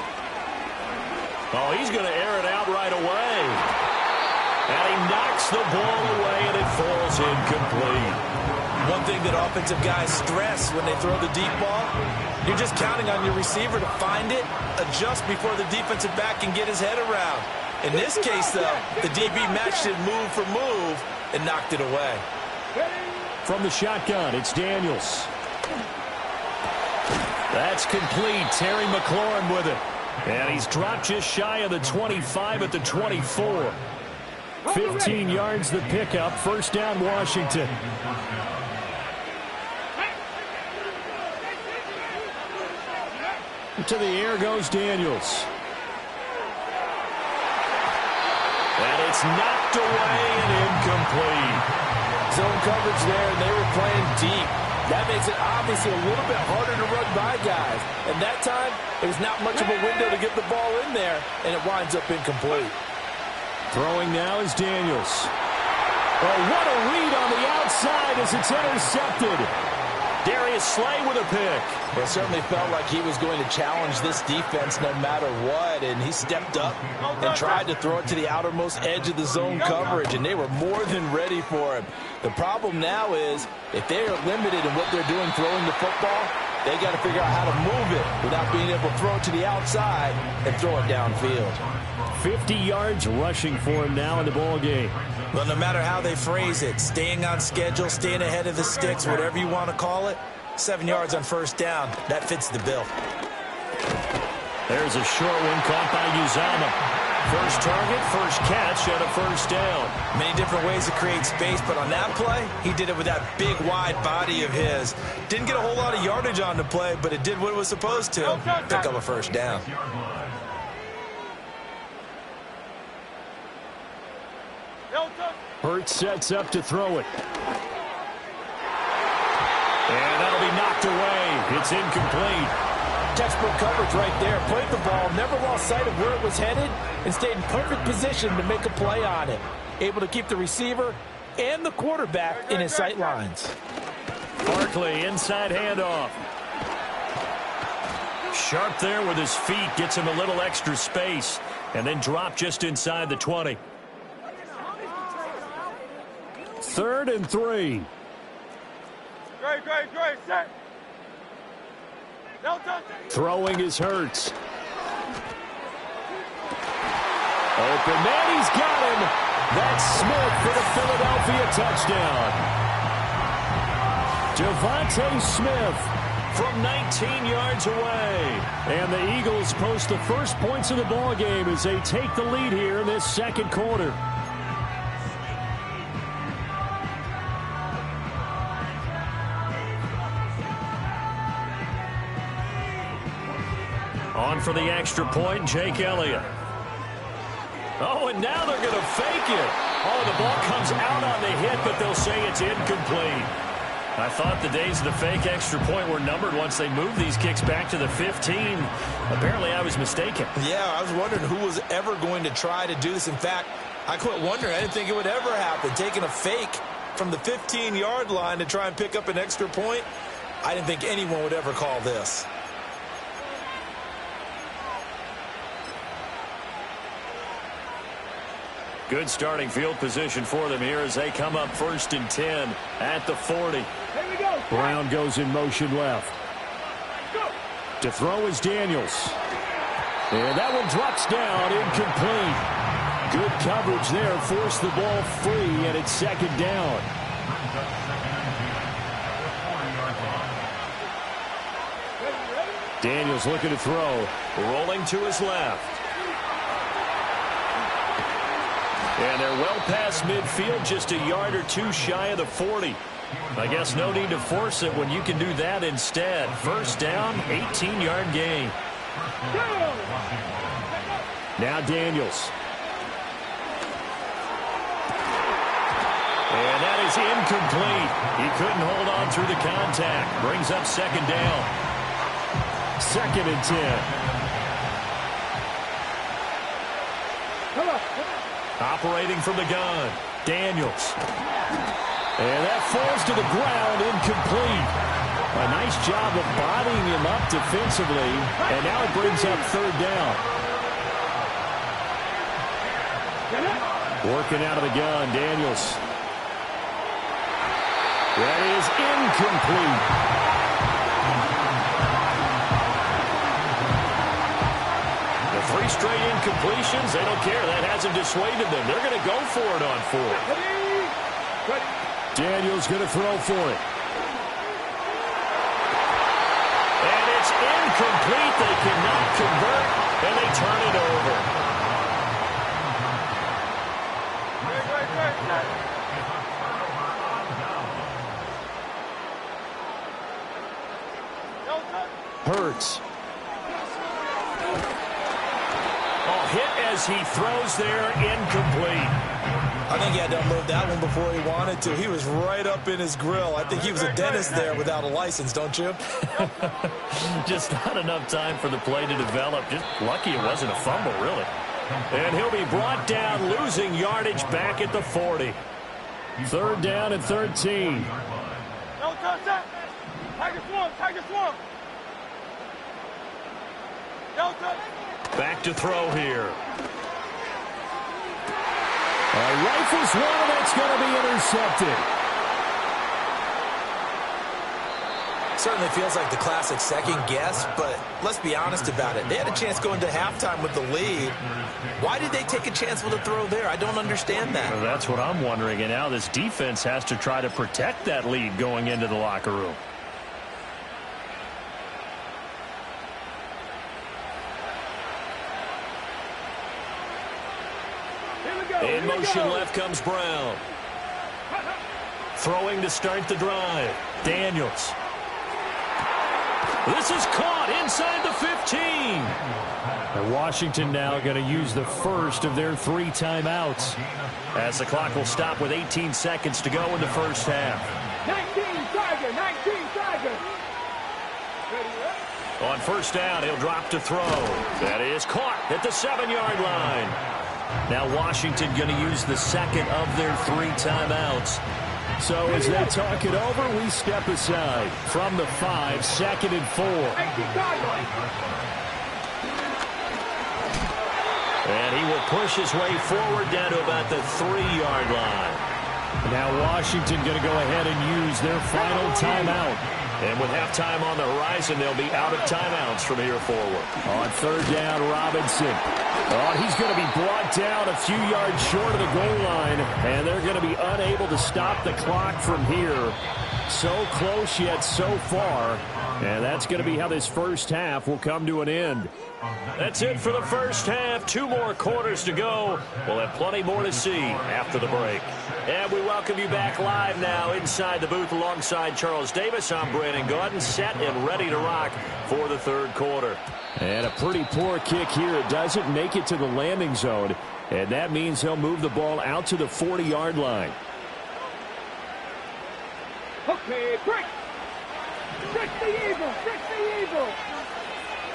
Oh, he's going to air it out right away. And he knocks the ball away, and it falls incomplete. One thing that offensive guys stress when they throw the deep ball, you're just counting on your receiver to find it, adjust before the defensive back can get his head around. In this case, though, the DB matched it move for move and knocked it away. From the shotgun, it's Daniels. That's complete. Terry McLaurin with it. And he's dropped just shy of the 25 at the 24. 15 yards the pickup. First down, Washington. To the air goes Daniels. And it's knocked away and incomplete. Zone coverage there, and they were playing deep. That makes it obviously a little bit harder to run by guys. And that time, it was not much of a window to get the ball in there, and it winds up incomplete. Throwing now is Daniels. Oh, what a read on the outside as it's intercepted. Darius Slay with a pick. Well, it certainly felt like he was going to challenge this defense no matter what, and he stepped up and tried to throw it to the outermost edge of the zone coverage, and they were more than ready for him. The problem now is if they are limited in what they're doing throwing the football, they got to figure out how to move it without being able to throw it to the outside and throw it downfield. 50 yards rushing for him now in the ball game. Well, no matter how they phrase it, staying on schedule, staying ahead of the sticks, whatever you want to call it, 7 yards on first down, that fits the bill. There's a short one caught by Uzama. First target, first catch, and a first down. Many different ways to create space, but on that play, he did it with that big, wide body of his. Didn't get a whole lot of yardage on the play, but it did what it was supposed to, pick up a first down. Hurts sets up to throw it. And that'll be knocked away. It's incomplete. Textbook coverage right there. Played the ball, never lost sight of where it was headed, and stayed in perfect position to make a play on it. Able to keep the receiver and the quarterback in his sight lines. Barkley, inside handoff. Sharp there with his feet. Gets him a little extra space. And then drop just inside the 20. 3rd and 3. Great, set. Throwing is Hurts. Open man, he's got him. That's Smith for the Philadelphia touchdown. Devontae Smith from 19 yards away. And the Eagles post the first points of the ball game as they take the lead here in this second quarter. On for the extra point, Jake Elliott. Oh, and now they're going to fake it. Oh, the ball comes out on the hit, but they'll say it's incomplete. I thought the days of the fake extra point were numbered once they moved these kicks back to the 15. Apparently, I was mistaken. Yeah, I was wondering who was ever going to try to do this. In fact, I quit wondering. I didn't think it would ever happen. Taking a fake from the 15-yard line to try and pick up an extra point, I didn't think anyone would ever call this. Good starting field position for them here as they come up 1st and 10 at the 40. Here we go. Brown goes in motion left. To throw is Daniels. And that one drops down, incomplete. Good coverage there, forced the ball free, and it's second down. Daniels looking to throw. Rolling to his left. And they're well past midfield, just a yard or two shy of the 40. I guess no need to force it when you can do that instead. First down, 18-yard gain. Now Daniels. And that is incomplete. He couldn't hold on through the contact. Brings up second down. Second and 10. Operating from the gun, Daniels. And that falls to the ground, incomplete. A nice job of bodying him up defensively, and now it brings up third down. Working out of the gun, Daniels. That is incomplete. The three straight incompletions, they don't care. That hasn't dissuaded them. They're going to go for it on fourth. Daniels going to throw for it. And it's incomplete. They cannot convert, and they turn it over. Hurts. Oh, hit as he throws there, incomplete. I think he had to unload that one before he wanted to. He was right up in his grill. I think he was a dentist there without a license, don't you? Just not enough time for the play to develop. Just lucky it wasn't a fumble, really. And he'll be brought down, losing yardage back at the 40. Third down and 13. Back to throw here. Rifles one, and it's going to be intercepted. Certainly feels like the classic second guess, but let's be honest about it. They had a chance going to halftime with the lead. Why did they take a chance with a throw there? I don't understand that. Well, that's what I'm wondering, and now this defense has to try to protect that lead going into the locker room. In motion left comes Brown. Throwing to start the drive. Daniels. This is caught inside the 15. And Washington now going to use the first of their 3 timeouts, as the clock will stop with 18 seconds to go in the first half. 19 Tiger. On first down, he'll drop to throw. That is caught at the 7-yard line. Now Washington going to use the second of their 3 timeouts. So as they talk it over, we step aside from the 5, second and 4. And he will push his way forward down to about the 3-yard line. Now Washington going to go ahead and use their final timeout. And with halftime on the horizon, they'll be out of timeouts from here forward. On third down, Robinson. Oh, he's going to be brought down a few yards short of the goal line, and they're going to be unable to stop the clock from here. So close yet so far, and that's going to be how this first half will come to an end. That's it for the first half. 2 more quarters to go. We'll have plenty more to see after the break. And we welcome you back live now inside the booth alongside Charles Davis. I'm Brandon Gaudin, set and ready to rock for the third quarter. And a pretty poor kick here. It doesn't make it to the landing zone, and that means he'll move the ball out to the 40-yard line. Okay, break. Break the evil.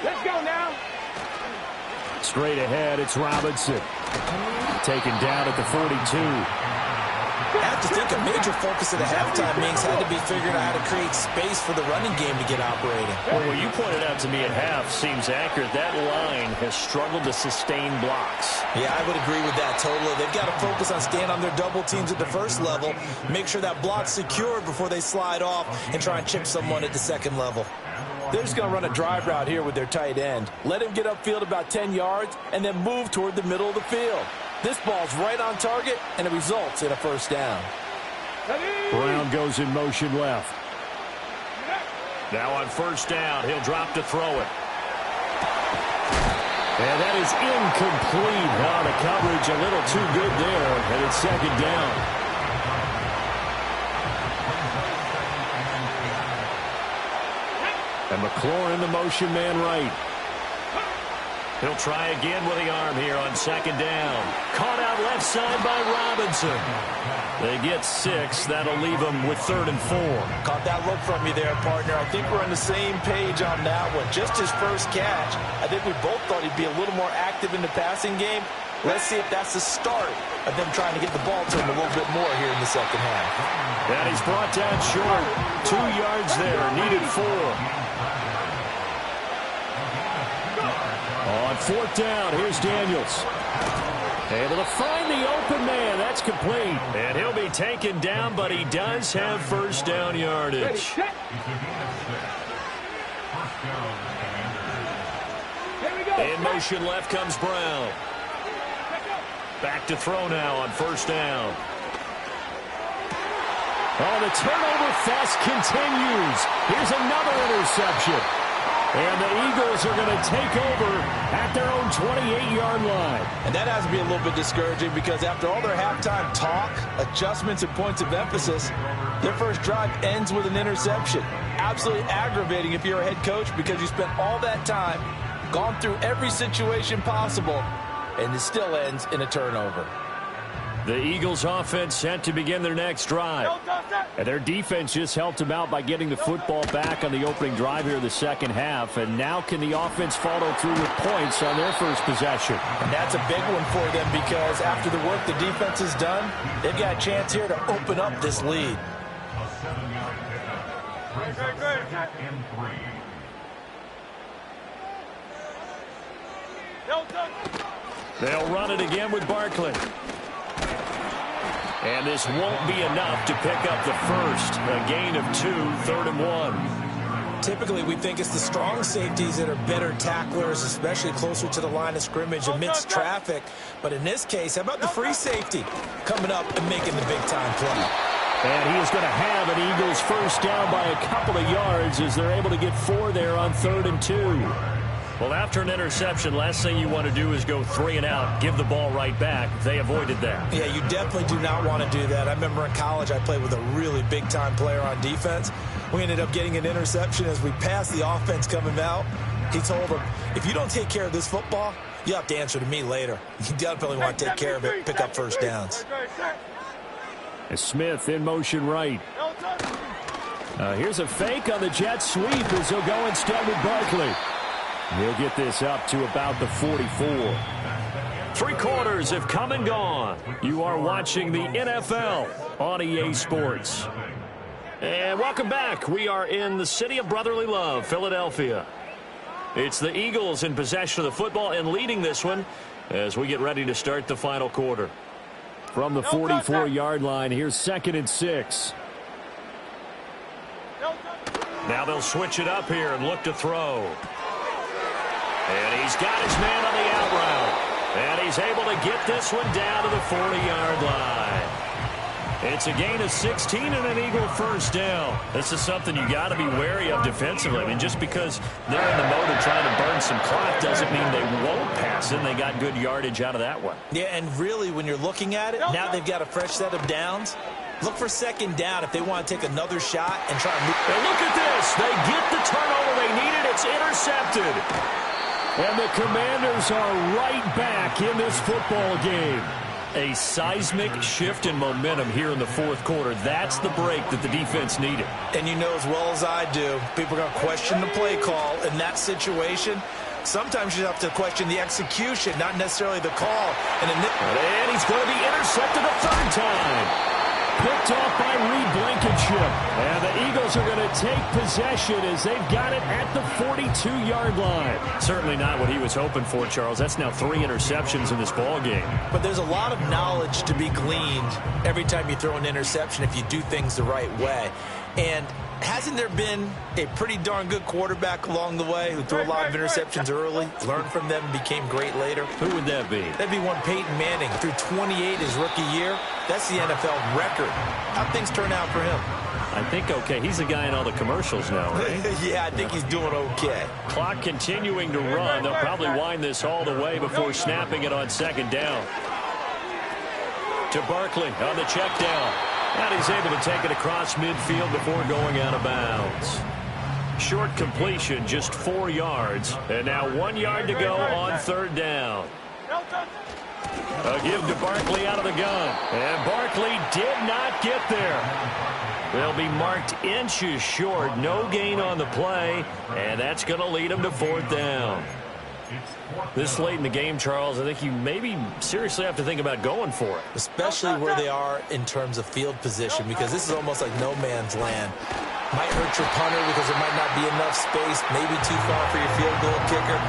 Let's go now. Straight ahead, it's Robinson. Taken down at the 42. At have to think a major focus of the halftime meetings had to be figuring out how to create space for the running game to get operating. Well, what you pointed out to me at half seems accurate. That line has struggled to sustain blocks. Yeah, I would agree with that totally. They've got to focus on staying on their double teams at the first level, make sure that block's secured before they slide off and try and chip someone at the second level. They're just going to run a drive route here with their tight end. Let him get upfield about 10 yards and then move toward the middle of the field. This ball's right on target, and it results in a first down. Brown goes in motion left. Now on first down, he'll drop to throw it. And that is incomplete. Now the coverage a little too good there, and it's second down. And McLaurin the motion man right. He'll try again with the arm here on second down. Caught out left side by Robinson. They get 6. That'll leave them with 3rd and 4. Caught that look from you there, partner. I think we're on the same page on that one. Just his first catch. I think we both thought he'd be a little more active in the passing game. Let's see if that's the start of them trying to get the ball to him a little bit more here in the second half. And he's brought down short. 2 yards there. Needed 4. On fourth down, here's Daniels. Able to find the open man. That's complete. And he'll be taken down, but he does have first down yardage. In motion left comes Brown. Back to throw now on first down. Oh, the turnover fest continues. Here's another interception. And the Eagles are going to take over at their own 28-yard line. And that has to be a little bit discouraging because after all their halftime talk, adjustments, and points of emphasis, their first drive ends with an interception. Absolutely aggravating if you're a head coach because you spent all that time, gone through every situation possible, and it still ends in a turnover. The Eagles offense set to begin their next drive. And their defense just helped them out by getting the football back on the opening drive here in the second half. And now can the offense follow through with points on their first possession? And that's a big one for them because after the work the defense has done, they've got a chance here to open up this lead. They'll run it again with Barkley. And this won't be enough to pick up the first. A gain of 2, 3rd and 1. Typically, we think it's the strong safeties that are better tacklers, especially closer to the line of scrimmage amidst traffic. But in this case, how about the free safety coming up and making the big-time play? And he is going to have an Eagles first down by a couple of yards as they're able to get 4 there on 3rd and 2. Well, after an interception, last thing you want to do is go 3 and out, give the ball right back. They avoided that. Yeah, you definitely do not want to do that. I remember in college I played with a really big-time player on defense. We ended up getting an interception as we passed the offense coming out. He told him, if you don't take care of this football, you have to answer to me later. You definitely want to take care of it, pick up first downs. Smith in motion right. Here's a fake on the jet sweep as he'll go instead with Barkley. He'll get this up to about the 44. 3 quarters have come and gone. You are watching the NFL on EA Sports. And welcome back. We are in the city of brotherly love, Philadelphia. It's the Eagles in possession of the football and leading this one as we get ready to start the final quarter. From the 44-yard line, here's 2nd and 6. Now they'll switch it up here and look to throw. And he's got his man on the out route. And he's able to get this one down to the 40-yard line. It's a gain of 16 and an Eagle first down. This is something you got to be wary of defensively. I mean, just because they're in the mode of trying to burn some clock doesn't mean they won't pass it. And they got good yardage out of that one. Yeah, and really, when you're looking at it, now they've got a fresh set of downs. Look for 2nd down if they want to take another shot and try to move. And look at this. They get the turnover they needed. It's intercepted. And the Commanders are right back in this football game. A seismic shift in momentum here in the 4th quarter. That's the break that the defense needed. And you know as well as I do, people are going to question the play call in that situation. Sometimes you have to question the execution, not necessarily the call. And he's going to be intercepted a 3rd time. picked off by Reed Blankenship. And the Eagles are going to take possession as they've got it at the 42-yard line. Certainly not what he was hoping for, Charles. That's now 3 interceptions in this ball game. But there's a lot of knowledge to be gleaned every time you throw an interception if you do things the right way. And hasn't there been a pretty darn good quarterback along the way who threw a lot of interceptions early, learned from them, and became great later? Who would that be? That'd be one Peyton Manning. Threw 28 his rookie year. That's the NFL record. How'd things turn out for him? I think okay. He's the guy in all the commercials now, right? Yeah, I think he's doing okay. Clock continuing to run. They'll probably wind this all the way before snapping it on second down. To Barkley on the check down. And he's able to take it across midfield before going out of bounds. Short completion, just 4 yards. And now 1 yard to go on third down. A give to Barkley out of the gun. And Barkley did not get there. They'll be marked inches short. No gain on the play. And that's going to lead them to fourth down. This late in the game, Charles, I think you maybe seriously have to think about going for it. Especially where they are in terms of field position, because this is almost like no man's land. Might hurt your punter because there might not be enough space, maybe too far for your field goal kicker.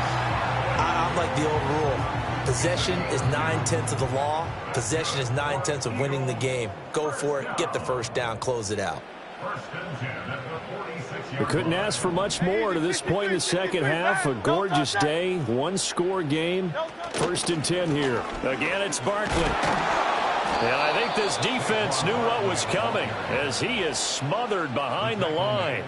I'm like the old rule. Possession is 9/10 of the law. Possession is 9/10 of winning the game. Go for it, get the first down, close it out. We couldn't ask for much more to this point in the second half. A gorgeous day, 1-score game. 1st and 10 here. Again, it's Barkley. And I think this defense knew what was coming as he is smothered behind the line.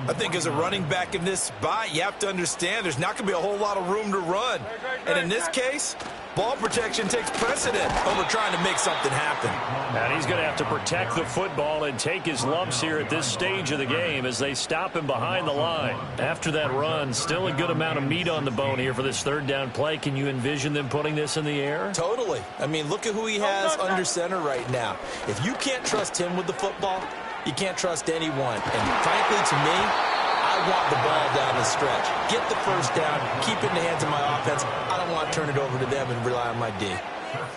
I think as a running back in this spot, you have to understand there's not going to be a whole lot of room to run. And in this case, ball protection takes precedent over trying to make something happen. And he's going to have to protect the football and take his lumps here at this stage of the game as they stop him behind the line. After that run, still a good amount of meat on the bone here for this third down play. Can you envision them putting this in the air? Totally. I mean, look at who he has under center right now. If you can't trust him with the football, you can't trust anyone. And frankly, to me, I want the ball down the stretch. Get the first down, keep it in the hands of my offense. I don't want to turn it over to them and rely on my D.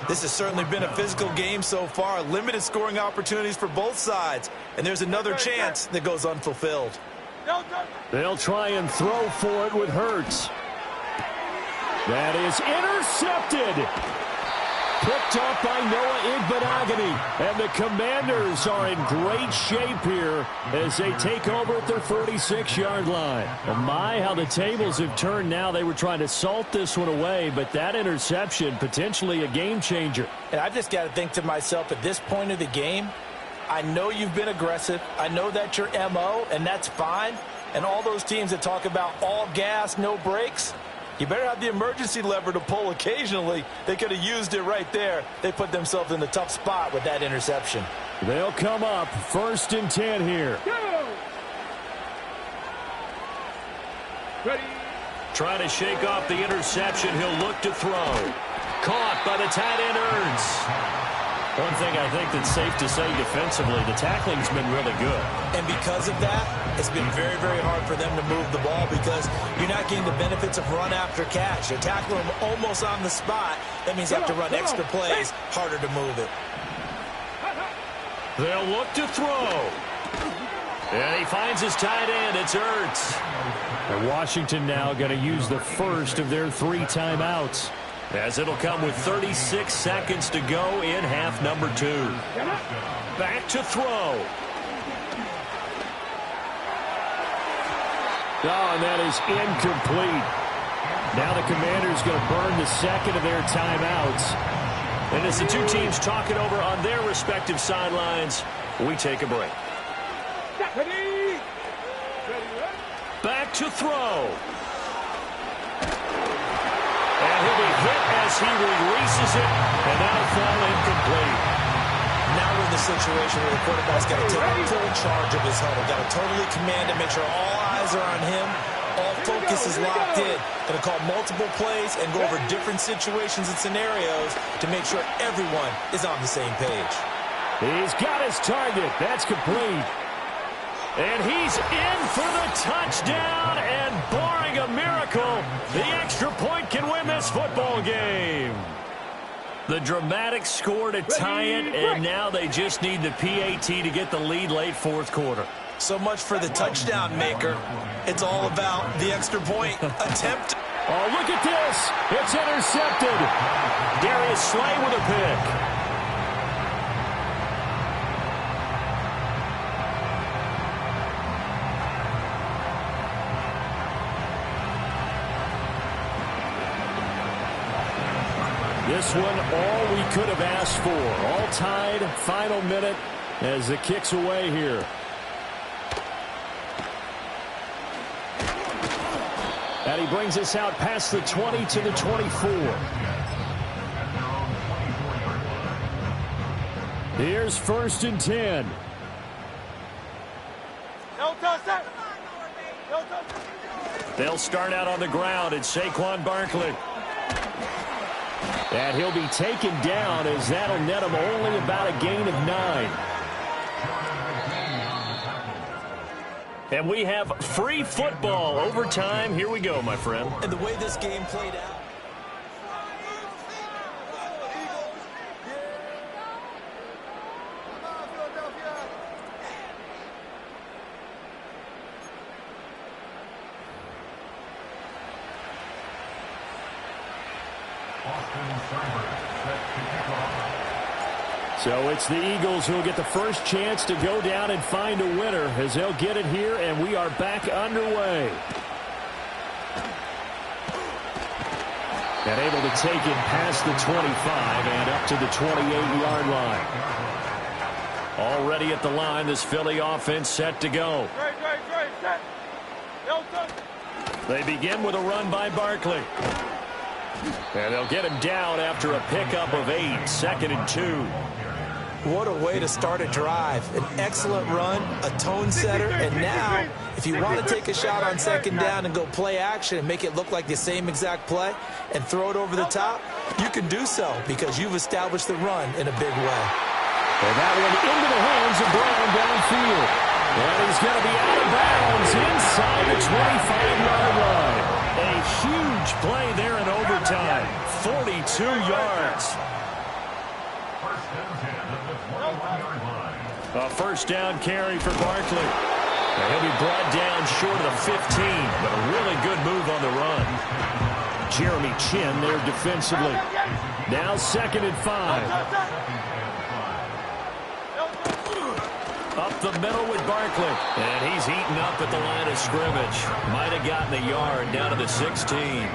This has certainly been a physical game so far. Limited scoring opportunities for both sides. And there's another chance that goes unfulfilled. They'll try and throw for it with Hurts. That is intercepted. Picked up by Noah Igbenogany. And the Commanders are in great shape here as they take over at their 46-yard line. Oh my, how the tables have turned now. They were trying to salt this one away, but that interception, potentially a game changer. And I just got to think to myself, at this point of the game, I know you've been aggressive. I know that's your MO, and that's fine. And all those teams that talk about all gas, no brakes, you better have the emergency lever to pull occasionally. They could have used it right there. They put themselves in a tough spot with that interception. They'll come up 1st and 10 here. Ready. Trying to shake off the interception. He'll look to throw. Caught by the tight end Ertz. One thing I think that's safe to say defensively, the tackling's been really good. And because of that, it's been very, very hard for them to move the ball because you're not getting the benefits of run after catch. You're tackling them almost on the spot. That means you have to run extra plays, harder to move it. They'll look to throw. And he finds his tight end. It's Ertz. And Washington now going to use the first of their 3 timeouts, as it'll come with 36 seconds to go in half number 2. Back to throw. Oh, and that is incomplete. Now the Commanders going to burn the second of their timeouts. And as the two teams talk it over on their respective sidelines, we take a break. Back to throw. And he'll be hit as he releases it, and that'll fall incomplete. Now we're in the situation where the quarterback's got to take full charge of his huddle. Got to totally command it, make sure all eyes are on him. All focus is locked in. Going to call multiple plays and go over different situations and scenarios to make sure everyone is on the same page. He's got his target. That's complete. And he's in for the touchdown, and barring a miracle, the extra point can win this football game. The dramatic score to tie it, and now they just need the PAT to get the lead late fourth quarter. So much for the touchdown maker. It's all about the extra point attempt. Oh, look at this. It's intercepted. Darius Slay with a pick. This one, all we could have asked for. All tied, final minute as the kick's away here. And he brings us out past the 20 to the 24. Here's 1st and 10. They'll start out on the ground. It's Saquon Barkley. And he'll be taken down as that'll net him only about a gain of 9. And we have free football overtime. Here we go, my friend. And the way this game played out. So it's the Eagles who will get the first chance to go down and find a winner as they'll get it here, and we are back underway. And able to take it past the 25 and up to the 28-yard line. Already at the line, this Philly offense set to go. They begin with a run by Barkley. And they'll get him down after a pickup of 8, 2nd and 2. What a way to start a drive. An excellent run, a tone setter, and now, if you want to take a shot on 2nd down and go play action and make it look like the same exact play and throw it over the top, you can do so because you've established the run in a big way. And that one into the hands of Brown downfield. And he's going to be out of bounds inside the 25-yard line. A huge play there in overtime. 42 yards. A 1st down carry for Barkley. And he'll be brought down short of the 15, but a really good move on the run. Jeremy Chin there defensively. Now 2nd and 5. Up the middle with Barkley. And he's eaten up at the line of scrimmage. Might have gotten a yard down to the 16.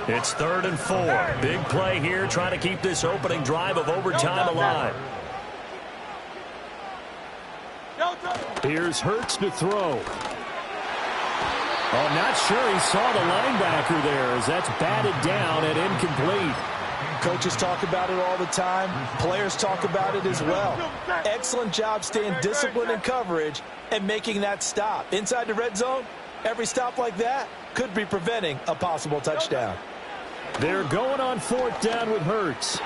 It's 3rd and 4. Big play here, trying to keep this opening drive of overtime alive. Here's Hurts to throw. Oh, not sure he saw the linebacker there as that's batted down and incomplete. Coaches talk about it all the time. Players talk about it as well. Excellent job staying disciplined in coverage and making that stop. Inside the red zone, every stop like that could be preventing a possible touchdown. They're going on 4th down with Hurts.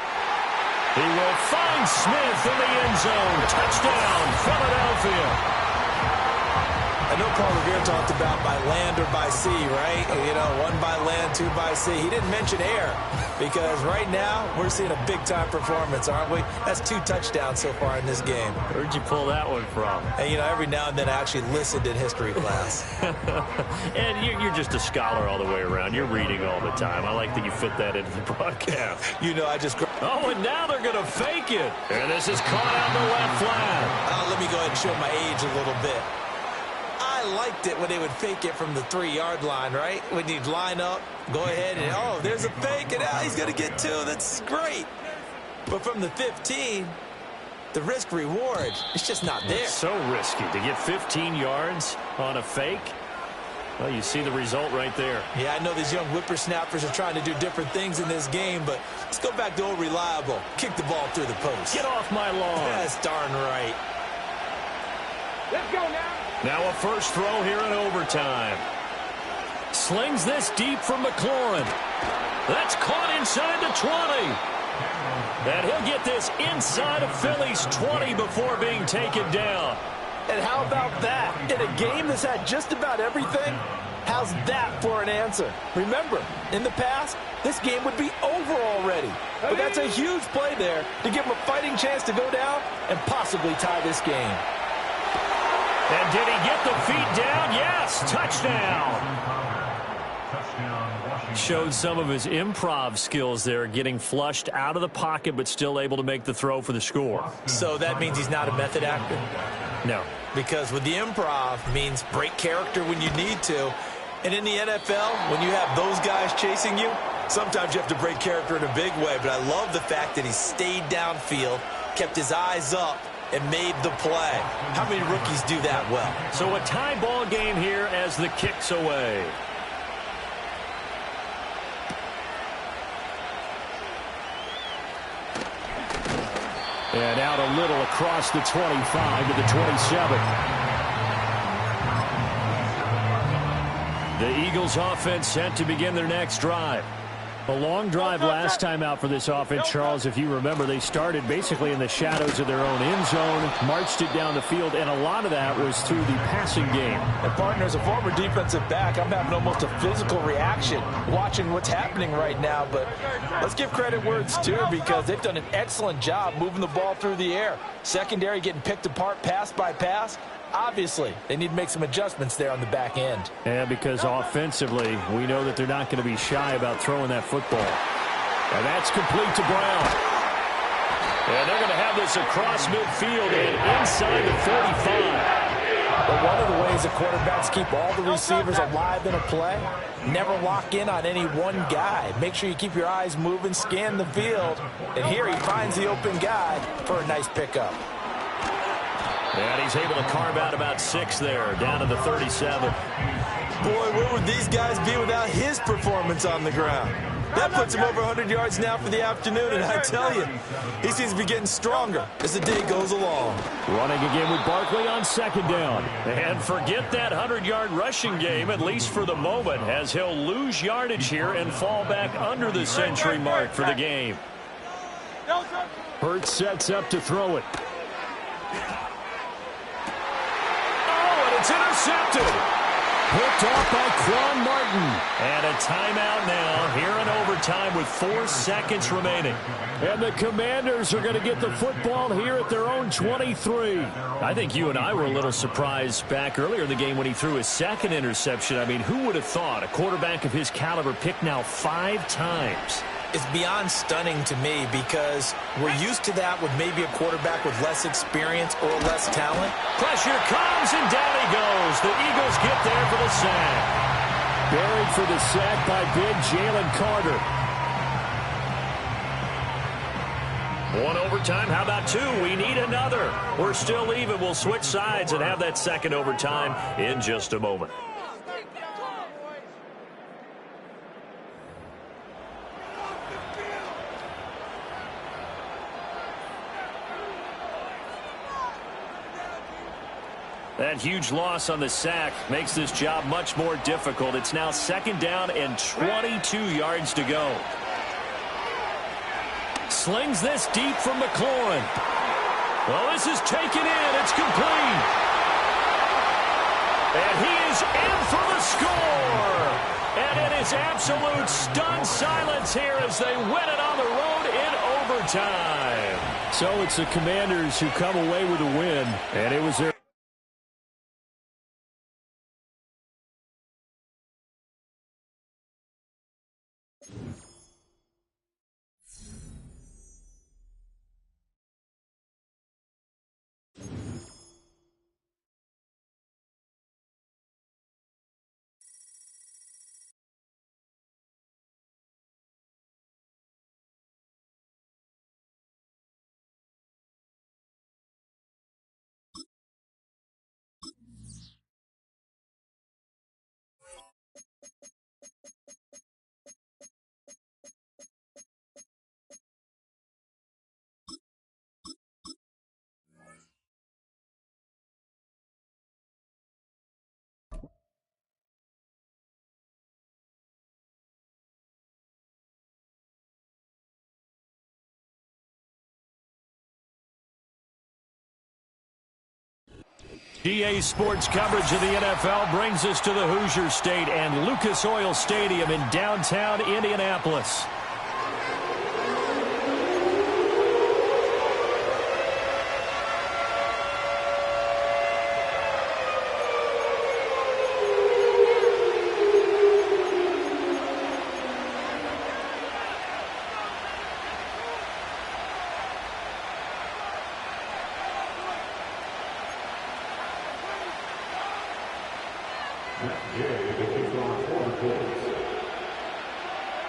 He will find Smith in the end zone. Touchdown, Philadelphia. I know Paul Revere talked about by land or by sea, right? You know, 1 by land, 2 by sea. He didn't mention air because right now we're seeing a big-time performance, aren't we? That's 2 touchdowns so far in this game. Where'd you pull that one from? And, you know, every now and then I actually listened in history class. And you're just a scholar all the way around. You're reading all the time. I like that you fit that into the broadcast. You know, I just... Oh, and now they're going to fake it. And this is caught out in the left flat. Let me go ahead and show my age a little bit. I liked it when they would fake it from the 3-yard line, right? When you'd line up, go ahead and, oh, there's a fake, and now he's going to get 2. That's great. But from the 15, the risk-reward, it's just not there. It's so risky to get 15 yards on a fake. Well, you see the result right there. Yeah, I know these young whippersnappers are trying to do different things in this game, but let's go back to old reliable. Kick the ball through the post. Get off my lawn. That's darn right. Let's go now. Now a first throw here in overtime. Slings this deep from McLaurin. That's caught inside the 20. And he'll get this inside of Philly's 20 before being taken down. And how about that? In a game that's had just about everything, how How's that for an answer? Remember, in the past, this game would be over already. But that's a huge play there to give him a fighting chance to go down and possibly tie this game. And did he get the feet down? Yes, touchdown. Showed some of his improv skills there, getting flushed out of the pocket but still able to make the throw for the score. So that means he's not a method actor? No. Because with the improv means break character when you need to. And in the NFL, when you have those guys chasing you, sometimes you have to break character in a big way. But I love the fact that he stayed downfield, kept his eyes up, and made the play. How many rookies do that well? So a tie ball game here as the kick's away. And out a little across the 25 to the 27. The Eagles offense set to begin their next drive. A long drive last time out for this offense, Charles. If you remember, they started basically in the shadows of their own end zone, marched it down the field, and a lot of that was through the passing game. And partner, as a former defensive back, I'm having almost a physical reaction watching what's happening right now. But let's give credit where it's due, because they've done an excellent job moving the ball through the air. Secondary getting picked apart pass by pass. Obviously, they need to make some adjustments there on the back end. And because offensively, we know that they're not going to be shy about throwing that football. And that's complete to Brown. And they're going to have this across midfield and inside the 45. But one of the ways that quarterbacks keep all the receivers alive in a play, never lock in on any one guy. Make sure you keep your eyes moving, scan the field. And here he finds the open guy for a nice pickup. And he's able to carve out about 6 there, down to the 37. Boy, where would these guys be without his performance on the ground? That puts him over 100 yards now for the afternoon, and I tell you, he seems to be getting stronger as the day goes along. Running again with Barkley on second down. And forget that 100-yard rushing game, at least for the moment, as he'll lose yardage here and fall back under the century mark for the game. Hurts sets up to throw it. It's intercepted. Picked off by Quan Martin. And a timeout now here in overtime with 4 seconds remaining. And the Commanders are going to get the football here at their own 23. I think you and I were a little surprised back earlier in the game when he threw his second interception. I mean, who would have thought a quarterback of his caliber picked now 5 times? It's beyond stunning to me, because we're used to that with maybe a quarterback with less experience or less talent. Pressure comes, and down he goes. The Eagles get there for the sack. Buried for the sack by big Jalen Carter. 1 overtime. How about 2? We need another. We're still even. We'll switch sides and have that second overtime in just a moment. That huge loss on the sack makes this job much more difficult. It's now second down and 22 yards to go. Slings this deep from McLaurin. Well, this is taken in. It's complete. And he is in for the score. And it is absolute stunned silence here as they win it on the road in overtime. So it's the Commanders who come away with a win. And it was their EA Sports coverage of the NFL brings us to the Hoosier State and Lucas Oil Stadium in downtown Indianapolis.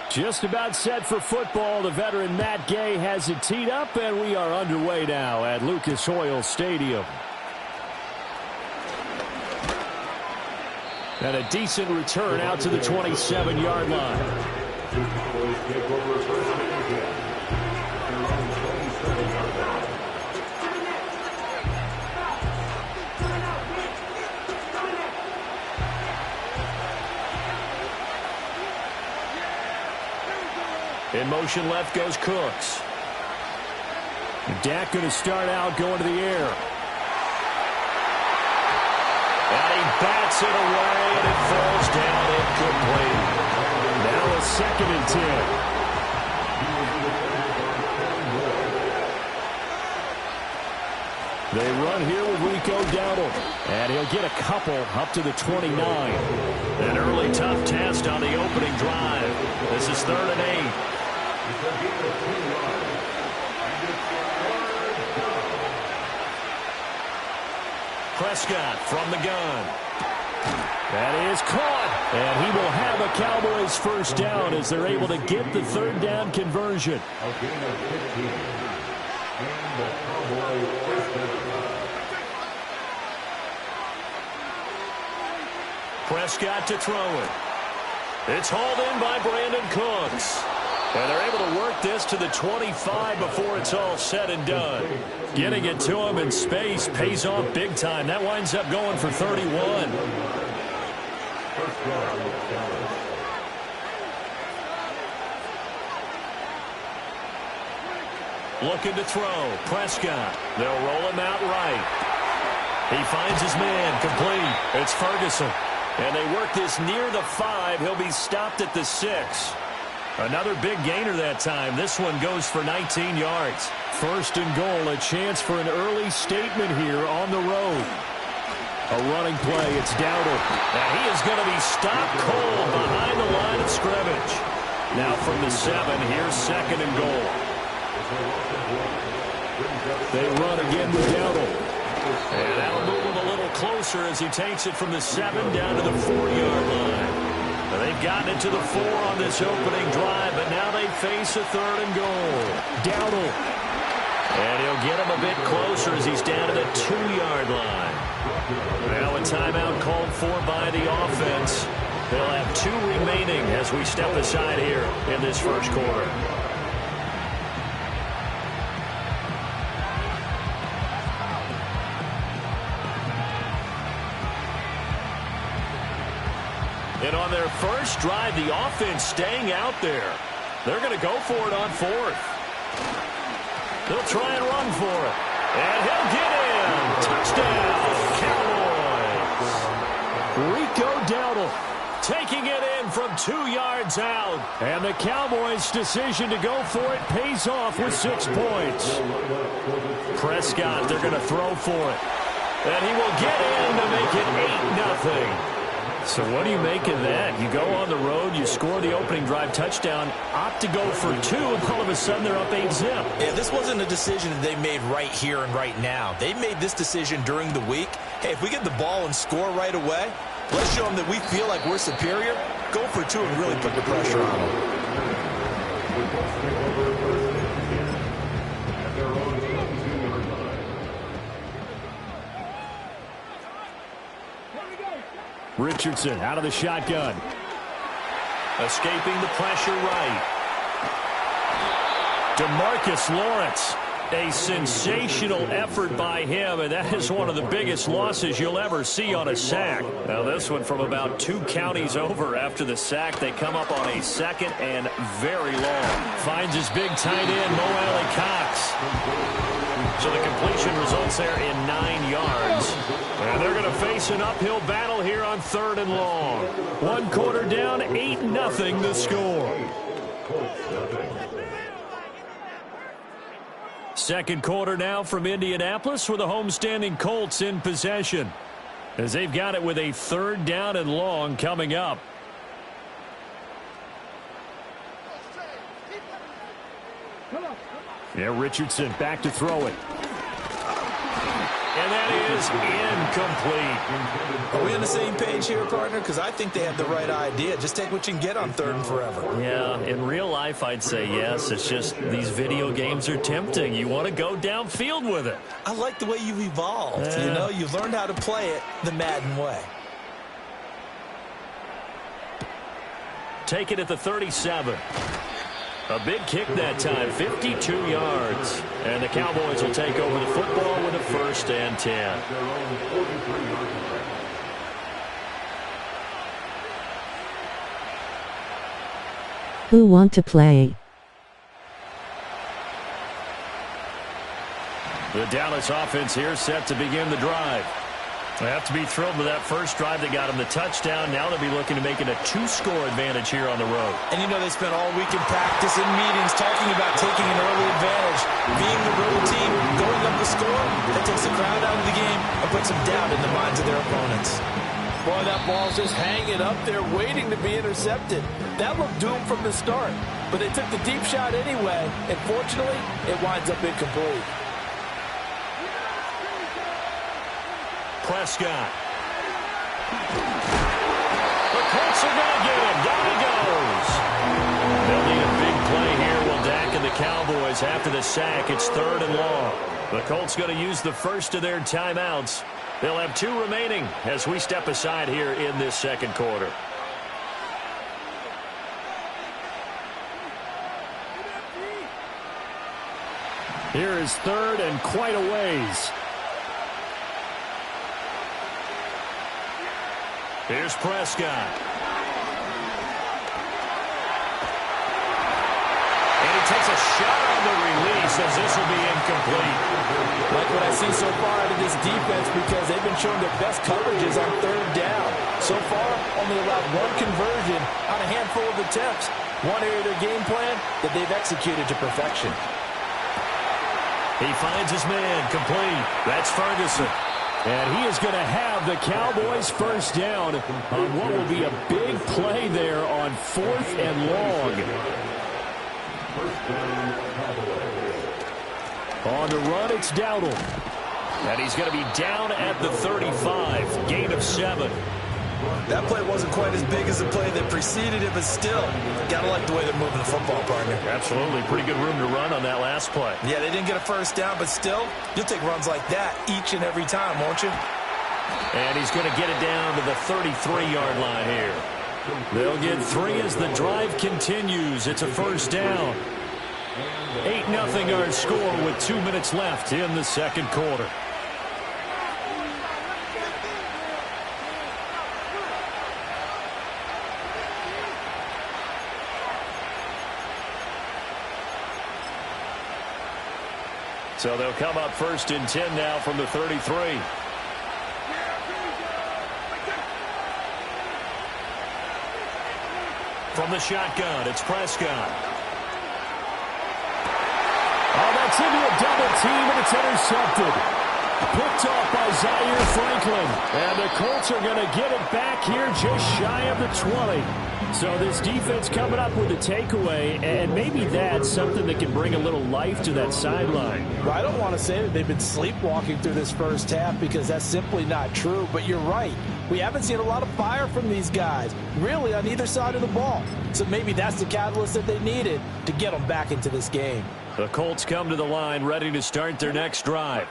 Just about set for football. The veteran Matt Gay has it teed up, and we are underway now at Lucas Oil Stadium. And a decent return out to the 27-yard line. In motion left goes Cooks. Dak going to start out going to the air. And he bats it away, and it falls down incomplete. Now a 2nd and 10. They run here with Rico Dowdle. And he'll get a couple up to the 29. An early tough test on the opening drive. This is 3rd and 8. Prescott from the gun. That is caught. And he will have a Cowboys first down as they're able to get the 3rd down conversion. Prescott to throw it. It's hauled in by Brandon Cooks. And they're able to work this to the 25 before it's all said and done. Getting it to him in space pays off big time. That winds up going for 31. Looking to throw. Prescott. They'll roll him out right. He finds his man. Complete. It's Ferguson. And they work this near the 5. He'll be stopped at the 6. Another big gainer that time. This one goes for 19 yards. 1st and goal, a chance for an early statement here on the road. A running play, it's Dowdle. And he is going to be stopped cold behind the line of scrimmage. Now from the 7, here's 2nd and goal. They run again with Dowdle. And that'll move him a little closer as he takes it from the 7 down to the 4-yard line. They've gotten it to the 4 on this opening drive, but now they face a 3rd and goal. Dowdle. And he'll get him a bit closer as he's down to the 2-yard line. Now a timeout called for by the offense. They'll have 2 remaining as we step aside here in this first quarter. And on their first drive, the offense staying out there. They're going to go for it on 4th. They'll try and run for it. And he'll get in. Touchdown, Cowboys. Rico Dowdle taking it in from 2 yards out. And the Cowboys' decision to go for it pays off with 6 points. Prescott, they're going to throw for it. And he will get in to make it 8-0. So what do you make of that? You go on the road, you score the opening drive touchdown, opt to go for 2, and all of a sudden they're up 8-0. Yeah, this wasn't a decision they made right here and right now. They made this decision during the week. Hey, if we get the ball and score right away, let's show them that we feel like we're superior. Go for 2 and really put the pressure on them. Richardson out of the shotgun. Escaping the pressure right. DeMarcus Lawrence. A sensational effort by him, and that is one of the biggest losses you'll ever see on a sack. Now this one from about 2 counties over after the sack. They come up on a 2nd and very long. Finds his big tight end, Mo Alley Cox. So the completion results there in 9 yards. And they're going to face an uphill battle here on 3rd and long. 1 quarter down, 8-0 the score. Second quarter now from Indianapolis with the homestanding Colts in possession, as they've got it with a 3rd down and long coming up. Yeah, Richardson back to throw it. And that is incomplete. Are we on the same page here, partner? Because I think they have the right idea. Just take what you can get on 3rd and forever. Yeah, in real life, I'd say yes. It's just these video games are tempting. You want to go downfield with it. I like the way you've evolved. Yeah. You know, you've learned how to play it the Madden way. Take it at the 37. A big kick that time, 52 yards. And the Cowboys will take over the football with a 1st and 10. Who want to play? The Dallas offense here set to begin the drive. They have to be thrilled with that first drive that got them the touchdown. Now they'll be looking to make it a 2-score advantage here on the road. And you know they spent all week in practice and meetings talking about taking an early advantage. Being the road team, going up the score, that takes the crowd out of the game and puts some doubt in the minds of their opponents. Boy, that ball's just hanging up there waiting to be intercepted. That looked doomed from the start. But they took the deep shot anyway, and fortunately, it winds up incomplete. Prescott. The Colts are going to get him. Down he goes. They'll need a big play here. Will Dak and the Cowboys after the sack. It's 3rd and long. The Colts going to use the first of their timeouts. They'll have 2 remaining as we step aside here in this second quarter. Here is 3rd and quite a ways. Here's Prescott. And he takes a shot on the release as this will be incomplete. Like what I see so far out of this defense, because they've been showing their best coverages on 3rd down. So far, only allowed 1 conversion on a handful of attempts. One area of their game plan that they've executed to perfection. He finds his man, complete. That's Ferguson. And he is going to have the Cowboys first down on what will be a big play there on 4th and long. On the run, it's Dowdle. And he's going to be down at the 35. Gain of 7. That play wasn't quite as big as the play that preceded it, but still, gotta like the way they're moving the football, partner. Absolutely. Pretty good room to run on that last play. Yeah, they didn't get a first down, but still, you'll take runs like that each and every time, won't you? And he's going to get it down to the 33-yard line here. They'll get 3 as the drive continues. It's a first down. 8-0 our score with 2 minutes left in the second quarter. So they'll come up 1st and 10 now from the 33. From the shotgun, it's Prescott. Oh, that's into a double team, and it's intercepted. Picked off by Zaire Franklin. And the Colts are going to get it back here just shy of the 20. So this defense coming up with a takeaway, and maybe that's something that can bring a little life to that sideline. Well, I don't want to say that they've been sleepwalking through this first half, because that's simply not true. But you're right. We haven't seen a lot of fire from these guys, really, on either side of the ball. So maybe that's the catalyst that they needed to get them back into this game. The Colts come to the line ready to start their next drive.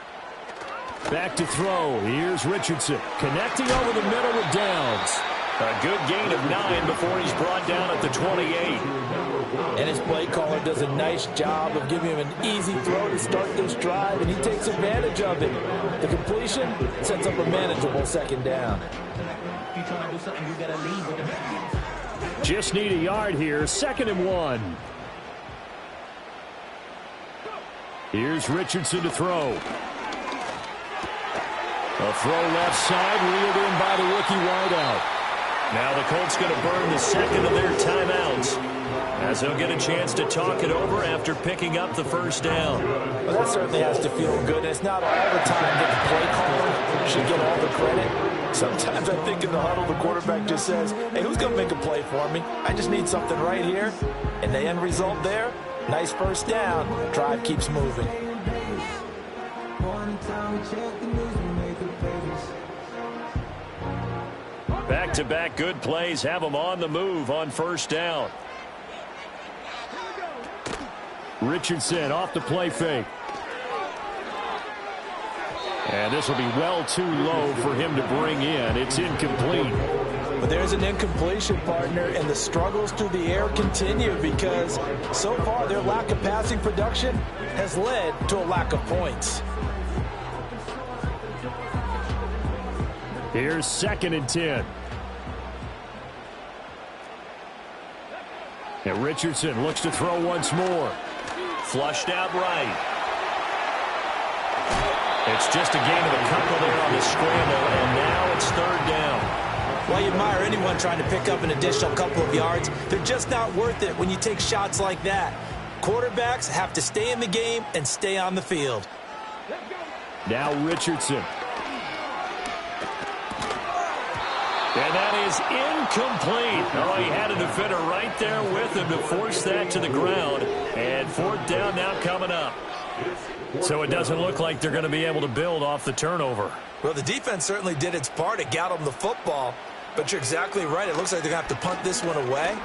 Back to throw. Here's Richardson connecting over the middle with Downs. A good gain of 9 before he's brought down at the 28. And his play caller does a nice job of giving him an easy throw to start this drive, and he takes advantage of it. The completion sets up a manageable second down. Just need a yard here, 2nd and 1. Here's Richardson to throw. A throw left side, reeled in by the rookie wideout. Now the Colts going to burn the second of their timeouts, as they'll get a chance to talk it over after picking up the first down. Well, that certainly has to feel good. It's not all the time that the play caller should get all the credit. Sometimes I think in the huddle, the quarterback just says, hey, who's going to make a play for me? I just need something right here. And the end result there, nice first down. Drive keeps moving. Back-to-back good plays have them on the move on first down. Richardson off the play fake. And this will be well too low for him to bring in. It's incomplete. But there's an incompletion, partner, and the struggles through the air continue because so far their lack of passing production has led to a lack of points. Here's 2nd and 10. And Richardson looks to throw once more. Flushed out right. It's just a gain of a couple there on the scramble, and now it's 3rd down. While you admire anyone trying to pick up an additional couple of yards, they're just not worth it when you take shots like that. Quarterbacks have to stay in the game and stay on the field. Now Richardson. And that is incomplete. Oh, he had a defender right there with him to force that to the ground. And 4th down now coming up. So it doesn't look like they're going to be able to build off the turnover. Well, the defense certainly did its part. It got them the football. But you're exactly right. It looks like they're going to have to punt this one away.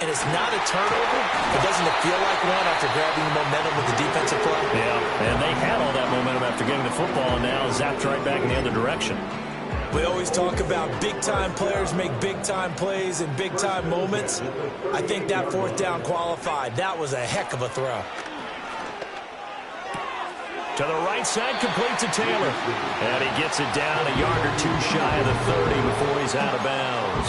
And it's not a turnover, but doesn't it feel like one after grabbing the momentum with the defensive play? Yeah, and they had all that momentum after getting the football, and now zapped right back in the other direction. We always talk about big-time players make big-time plays in big-time moments. I think that 4th down qualified. That was a heck of a throw. To the right side, complete to Taylor. And he gets it down a yard or two shy of the 30 before he's out of bounds.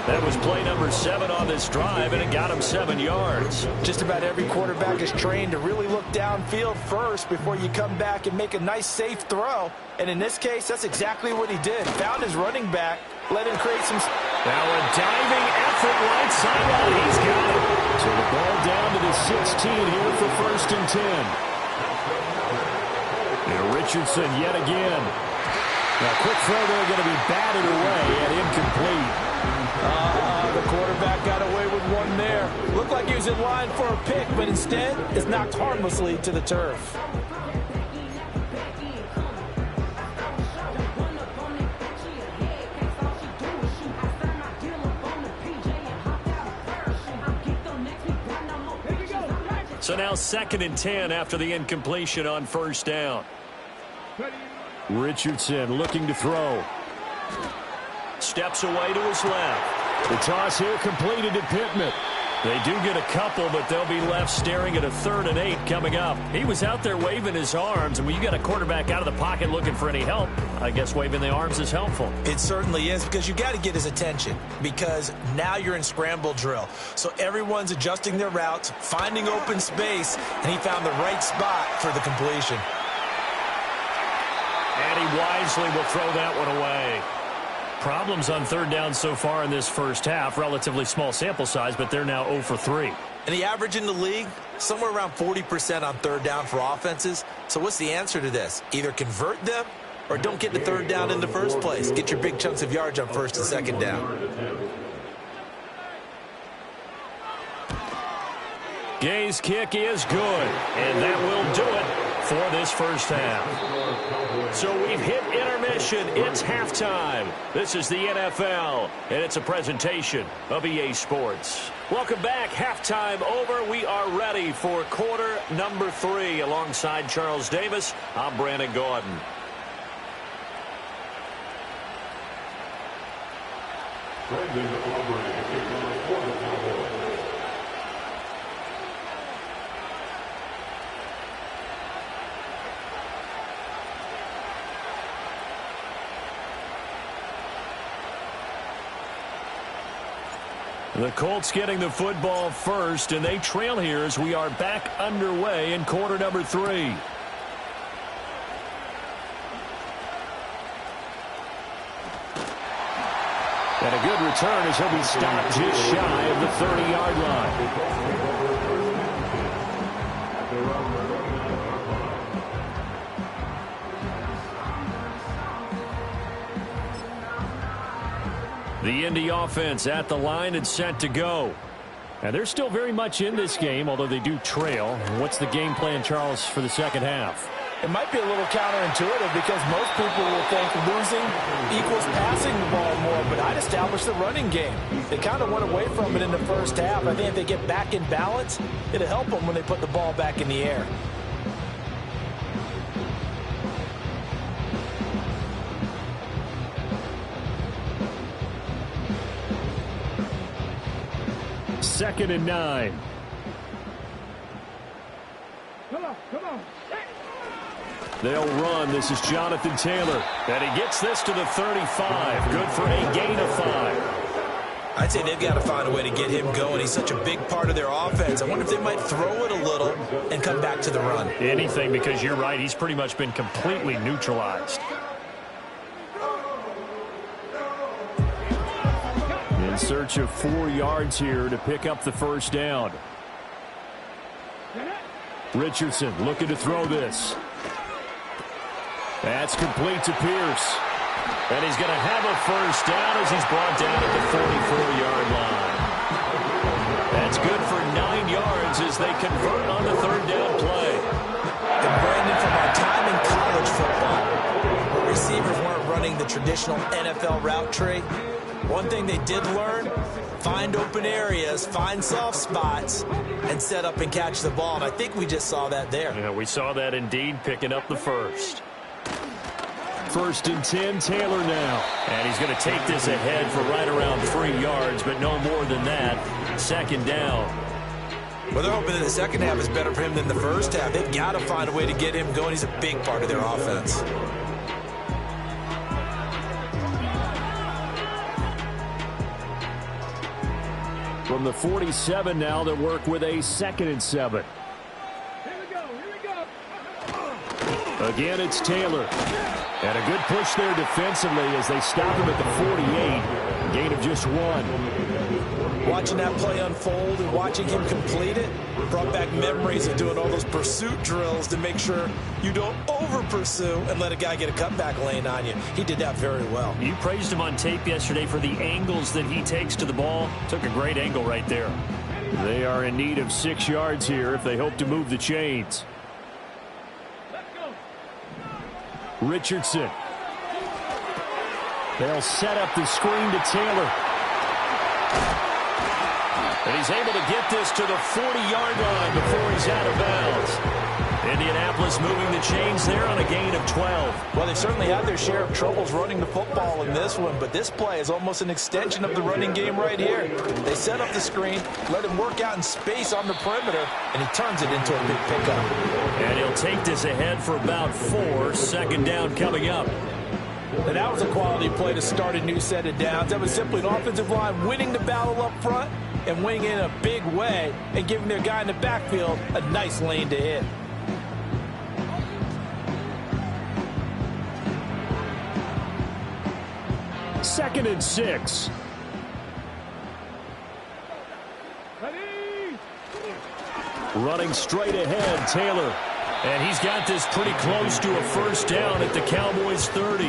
That was play number 7 on this drive, and it got him 7 yards. Just about every quarterback is trained to really look downfield first before you come back and make a nice, safe throw. And in this case, that's exactly what he did. Found his running back, let him create some... Now a diving effort right sideline. He's got it. So the ball down to the 16 here for 1st and 10. And Richardson yet again. Now, quick throw there, going to be batted away and incomplete. The quarterback got away with one there. Looked like he was in line for a pick, but instead is knocked harmlessly to the turf. So now 2nd and 10 after the incompletion on 1st down. Richardson looking to throw. Steps away to his left. The toss here completed to Pittman. They do get a couple, but they'll be left staring at a 3rd and 8 coming up. He was out there waving his arms, and when you got a quarterback out of the pocket looking for any help, I guess waving the arms is helpful. It certainly is, because you got to get his attention, because now you're in scramble drill. So everyone's adjusting their routes, finding open space, and he found the right spot for the completion. And he wisely will throw that one away. Problems on 3rd down so far in this first half. Relatively small sample size, but they're now 0 for 3. And the average in the league, somewhere around 40% on 3rd down for offenses. So what's the answer to this? Either convert them or don't get the 3rd down in the first place. Get your big chunks of yards on 1st and 2nd down. Gay's kick is good, and that will do it for this first half. So we've hit intermission. It's halftime. This is the NFL, and it's a presentation of EA Sports. Welcome back. Halftime over. We are ready for quarter number 3. Alongside Charles Davis, I'm Brandon Gordon. The Colts getting the football first, and they trail here as we are back underway in quarter number 3. And a good return as he'll be stopped just shy of the 30-yard line. The Indy offense at the line and set to go. And they're still very much in this game, although they do trail. What's the game plan, Charles, for the second half? It might be a little counterintuitive because most people will think losing equals passing the ball more, but I'd establish the running game. They kind of went away from it in the first half. I think if they get back in balance, it'll help them when they put the ball back in the air. Second and 9. Come on. They'll run. This is Jonathan Taylor. And he gets this to the 35. Good for a gain of 5. I'd say they've got to find a way to get him going. He's such a big part of their offense. I wonder if they might throw it a little and come back to the run. Anything, because you're right. He's pretty much been completely neutralized. In search of 4 yards here to pick up the first down. Richardson looking to throw this. That's complete to Pierce. And he's going to have a first down as he's brought down at the 44-yard line. That's good for 9 yards as they convert on the third down play. And Brandon, from our time in college football, where receivers weren't running the traditional NFL route tree, one thing they did learn, find open areas, find soft spots, and set up and catch the ball. And I think we just saw that there. Yeah, we saw that indeed, picking up the first. First and 10, Taylor now. And he's going to take this ahead for right around 3 yards, but no more than that. Second down. Well, they're hoping that the second half is better for him than the first half. They've got to find a way to get him going. He's a big part of their offense. From the 47 now, they work with a 2nd and 7. Here we go. Again, it's Taylor. And a good push there defensively as they stop him at the 48. Gain of just 1. Watching that play unfold and watching him complete it brought back memories of doing all those pursuit drills to make sure you don't over-pursue and let a guy get a cutback lane on you. He did that very well. You praised him on tape yesterday for the angles that he takes to the ball. Took a great angle right there. They are in need of 6 yards here if they hope to move the chains. Richardson. They'll set up the screen to Taylor. And he's able to get this to the 40-yard line before he's out of bounds. Indianapolis moving the chains there on a gain of 12. Well, they've certainly had their share of troubles running the football in this one, but this play is almost an extension of the running game right here. They set up the screen, let him work out in space on the perimeter, and he turns it into a big pickup. And he'll take this ahead for about 4. Second down coming up. And that was a quality play to start a new set of downs. That was simply an offensive line winning the battle up front and winning in a big way and giving their guy in the backfield a nice lane to hit. Second and 6. Running straight ahead, Taylor. And he's got this pretty close to a first down at the Cowboys' 30.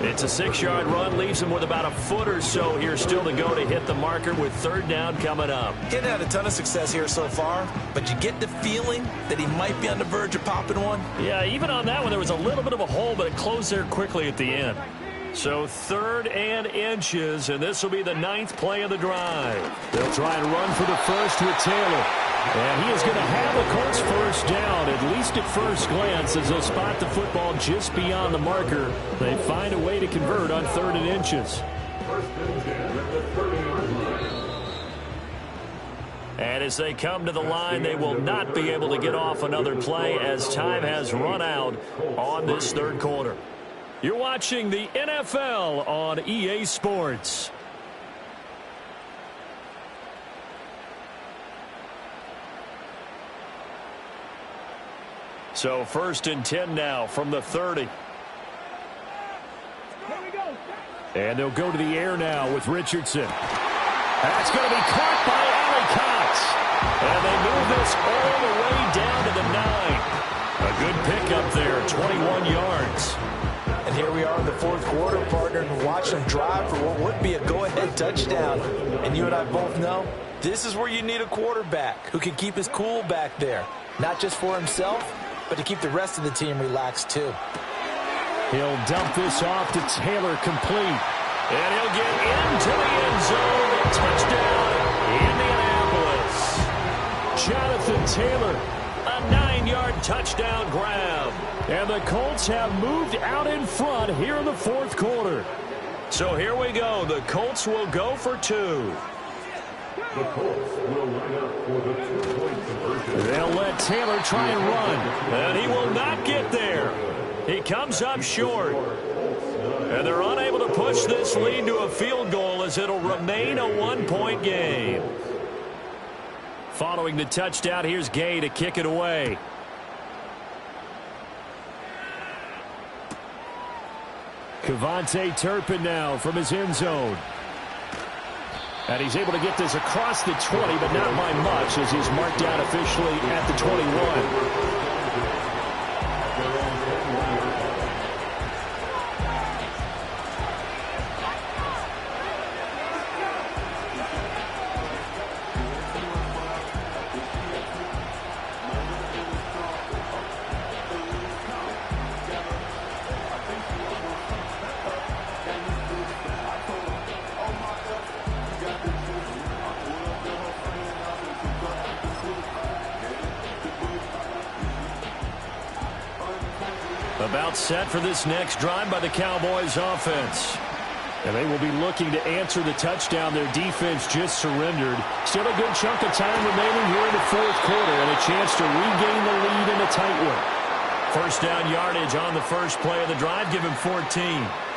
It's a 6-yard run, leaves him with about a foot or so here still to go to hit the marker with third down coming up. He hadn't had a ton of success here so far, but you get the feeling that he might be on the verge of popping one. Yeah, even on that one, there was a little bit of a hole, but it closed there quickly at the end. So 3rd and inches, and this will be the 9th play of the drive. They'll try and run for the first with Taylor. And he is going to have the Colts first down, at least at first glance, as they'll spot the football just beyond the marker. They find a way to convert on 3rd and inches. And as they come to the line, they will not be able to get off another play as time has run out on this third quarter. You're watching the NFL on EA Sports. So 1st and 10 now from the 30. And they'll go to the air now with Richardson. That's going to be caught by Allie Cox. And they move this all the way down to the 9. A good pickup there, 21 yards. And here we are in the fourth quarter, partner, and watch them drive for what would be a go-ahead touchdown. And you and I both know this is where you need a quarterback who can keep his cool back there. Not just for himself, but to keep the rest of the team relaxed too. He'll dump this off to Taylor, complete. And he'll get into the end zone. A touchdown, Indianapolis. Jonathan Taylor, a 9-yard touchdown grab. And the Colts have moved out in front here in the fourth quarter. So here we go. The Colts will go for 2. The Colts will line up for the 2-point conversion. They'll let Taylor try and run. And he will not get there. He comes up short. And they're unable to push this lead to a field goal as it'll remain a 1-point game. Following the touchdown, here's Gay to kick it away. Kevontae Turpin now from his end zone. And he's able to get this across the 20, but not by much as he's marked down officially at the 21. About set for this next drive by the Cowboys offense. And they will be looking to answer the touchdown their defense just surrendered. Still a good chunk of time remaining here in the fourth quarter and a chance to regain the lead in a tight one. First down yardage on the first play of the drive, give him 14.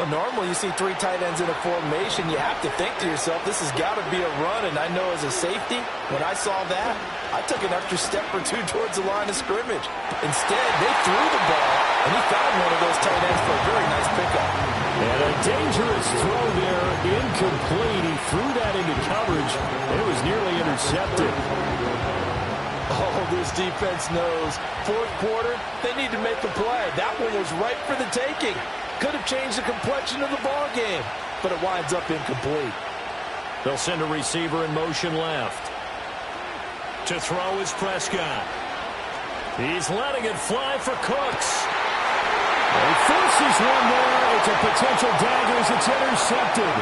Well, normally you see 3 tight ends in a formation. You have to think to yourself, this has got to be a run. And I know as a safety, when I saw that, I took an extra step or 2 towards the line of scrimmage. Instead, they threw the ball, and he found one of those tight ends for a very nice pickup. And a dangerous throw there, incomplete. He threw that into coverage. It was nearly intercepted. Oh, this defense knows. Fourth quarter, they need to make a play. That one was right for the taking. Could have changed the complexion of the ball game, but it winds up incomplete. They'll send a receiver in motion left. To throw is Prescott. He's letting it fly for Cooks. He forces one there. It's a potential dagger as it's intercepted.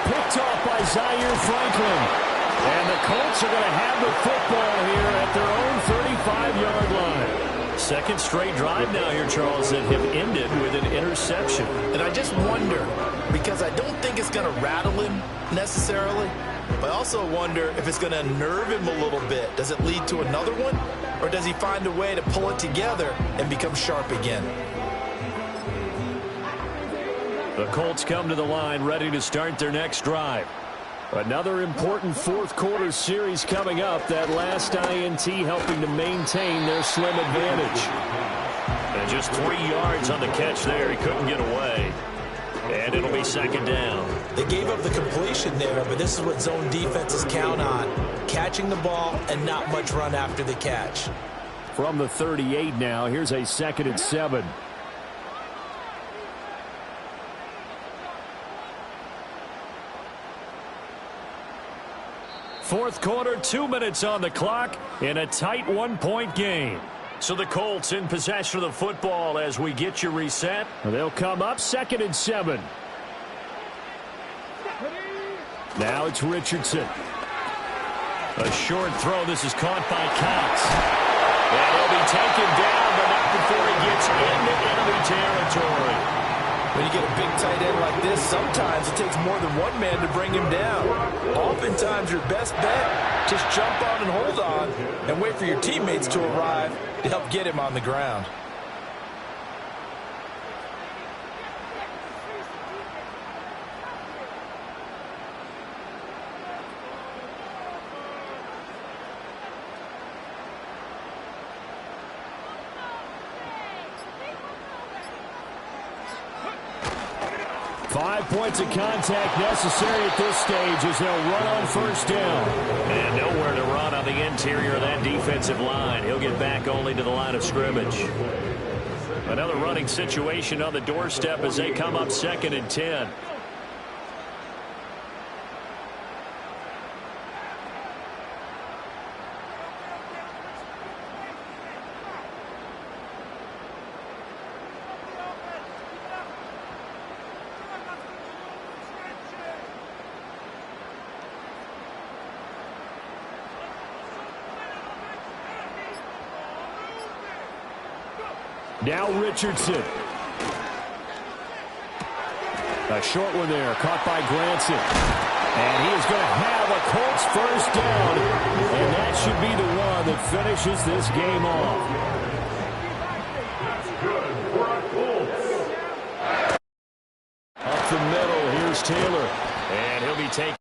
Picked off by Zaire Franklin. And the Colts are going to have the football here at their own 35-yard line. Second straight drive now here, Charles, that have ended with an interception. And I just wonder, because I don't think it's going to rattle him necessarily, but I also wonder if it's going to unnerve him a little bit. Does it lead to another one? Or does he find a way to pull it together and become sharp again? The Colts come to the line ready to start their next drive. Another important fourth quarter series coming up. That last INT helping to maintain their slim advantage. And just 3 yards on the catch there. He couldn't get away. And it'll be second down. They gave up the completion there, but this is what zone defenses count on. Catching the ball and not much run after the catch. From the 38 now, here's a 2nd and 7. Fourth quarter, 2 minutes on the clock in a tight 1-point game. So the Colts in possession of the football as we get you reset. They'll come up 2nd and 7. Now it's Richardson. A short throw. This is caught by Cox. And he'll be taken down, but not before he gets into enemy territory. When you get a big tight end like this, sometimes it takes more than one man to bring him down. Oftentimes, your best bet, just jump on and hold on and wait for your teammates to arrive to help get him on the ground. 5 points of contact necessary at this stage as they'll run on first down. And nowhere to run on the interior of that defensive line. He'll get back only to the line of scrimmage. Another running situation on the doorstep as they come up 2nd and 10. Now Richardson. A short one there, caught by Granson. And he is going to have a Colts first down. And that should be the one that finishes this game off. Up the middle, here's Taylor. And he'll be taken.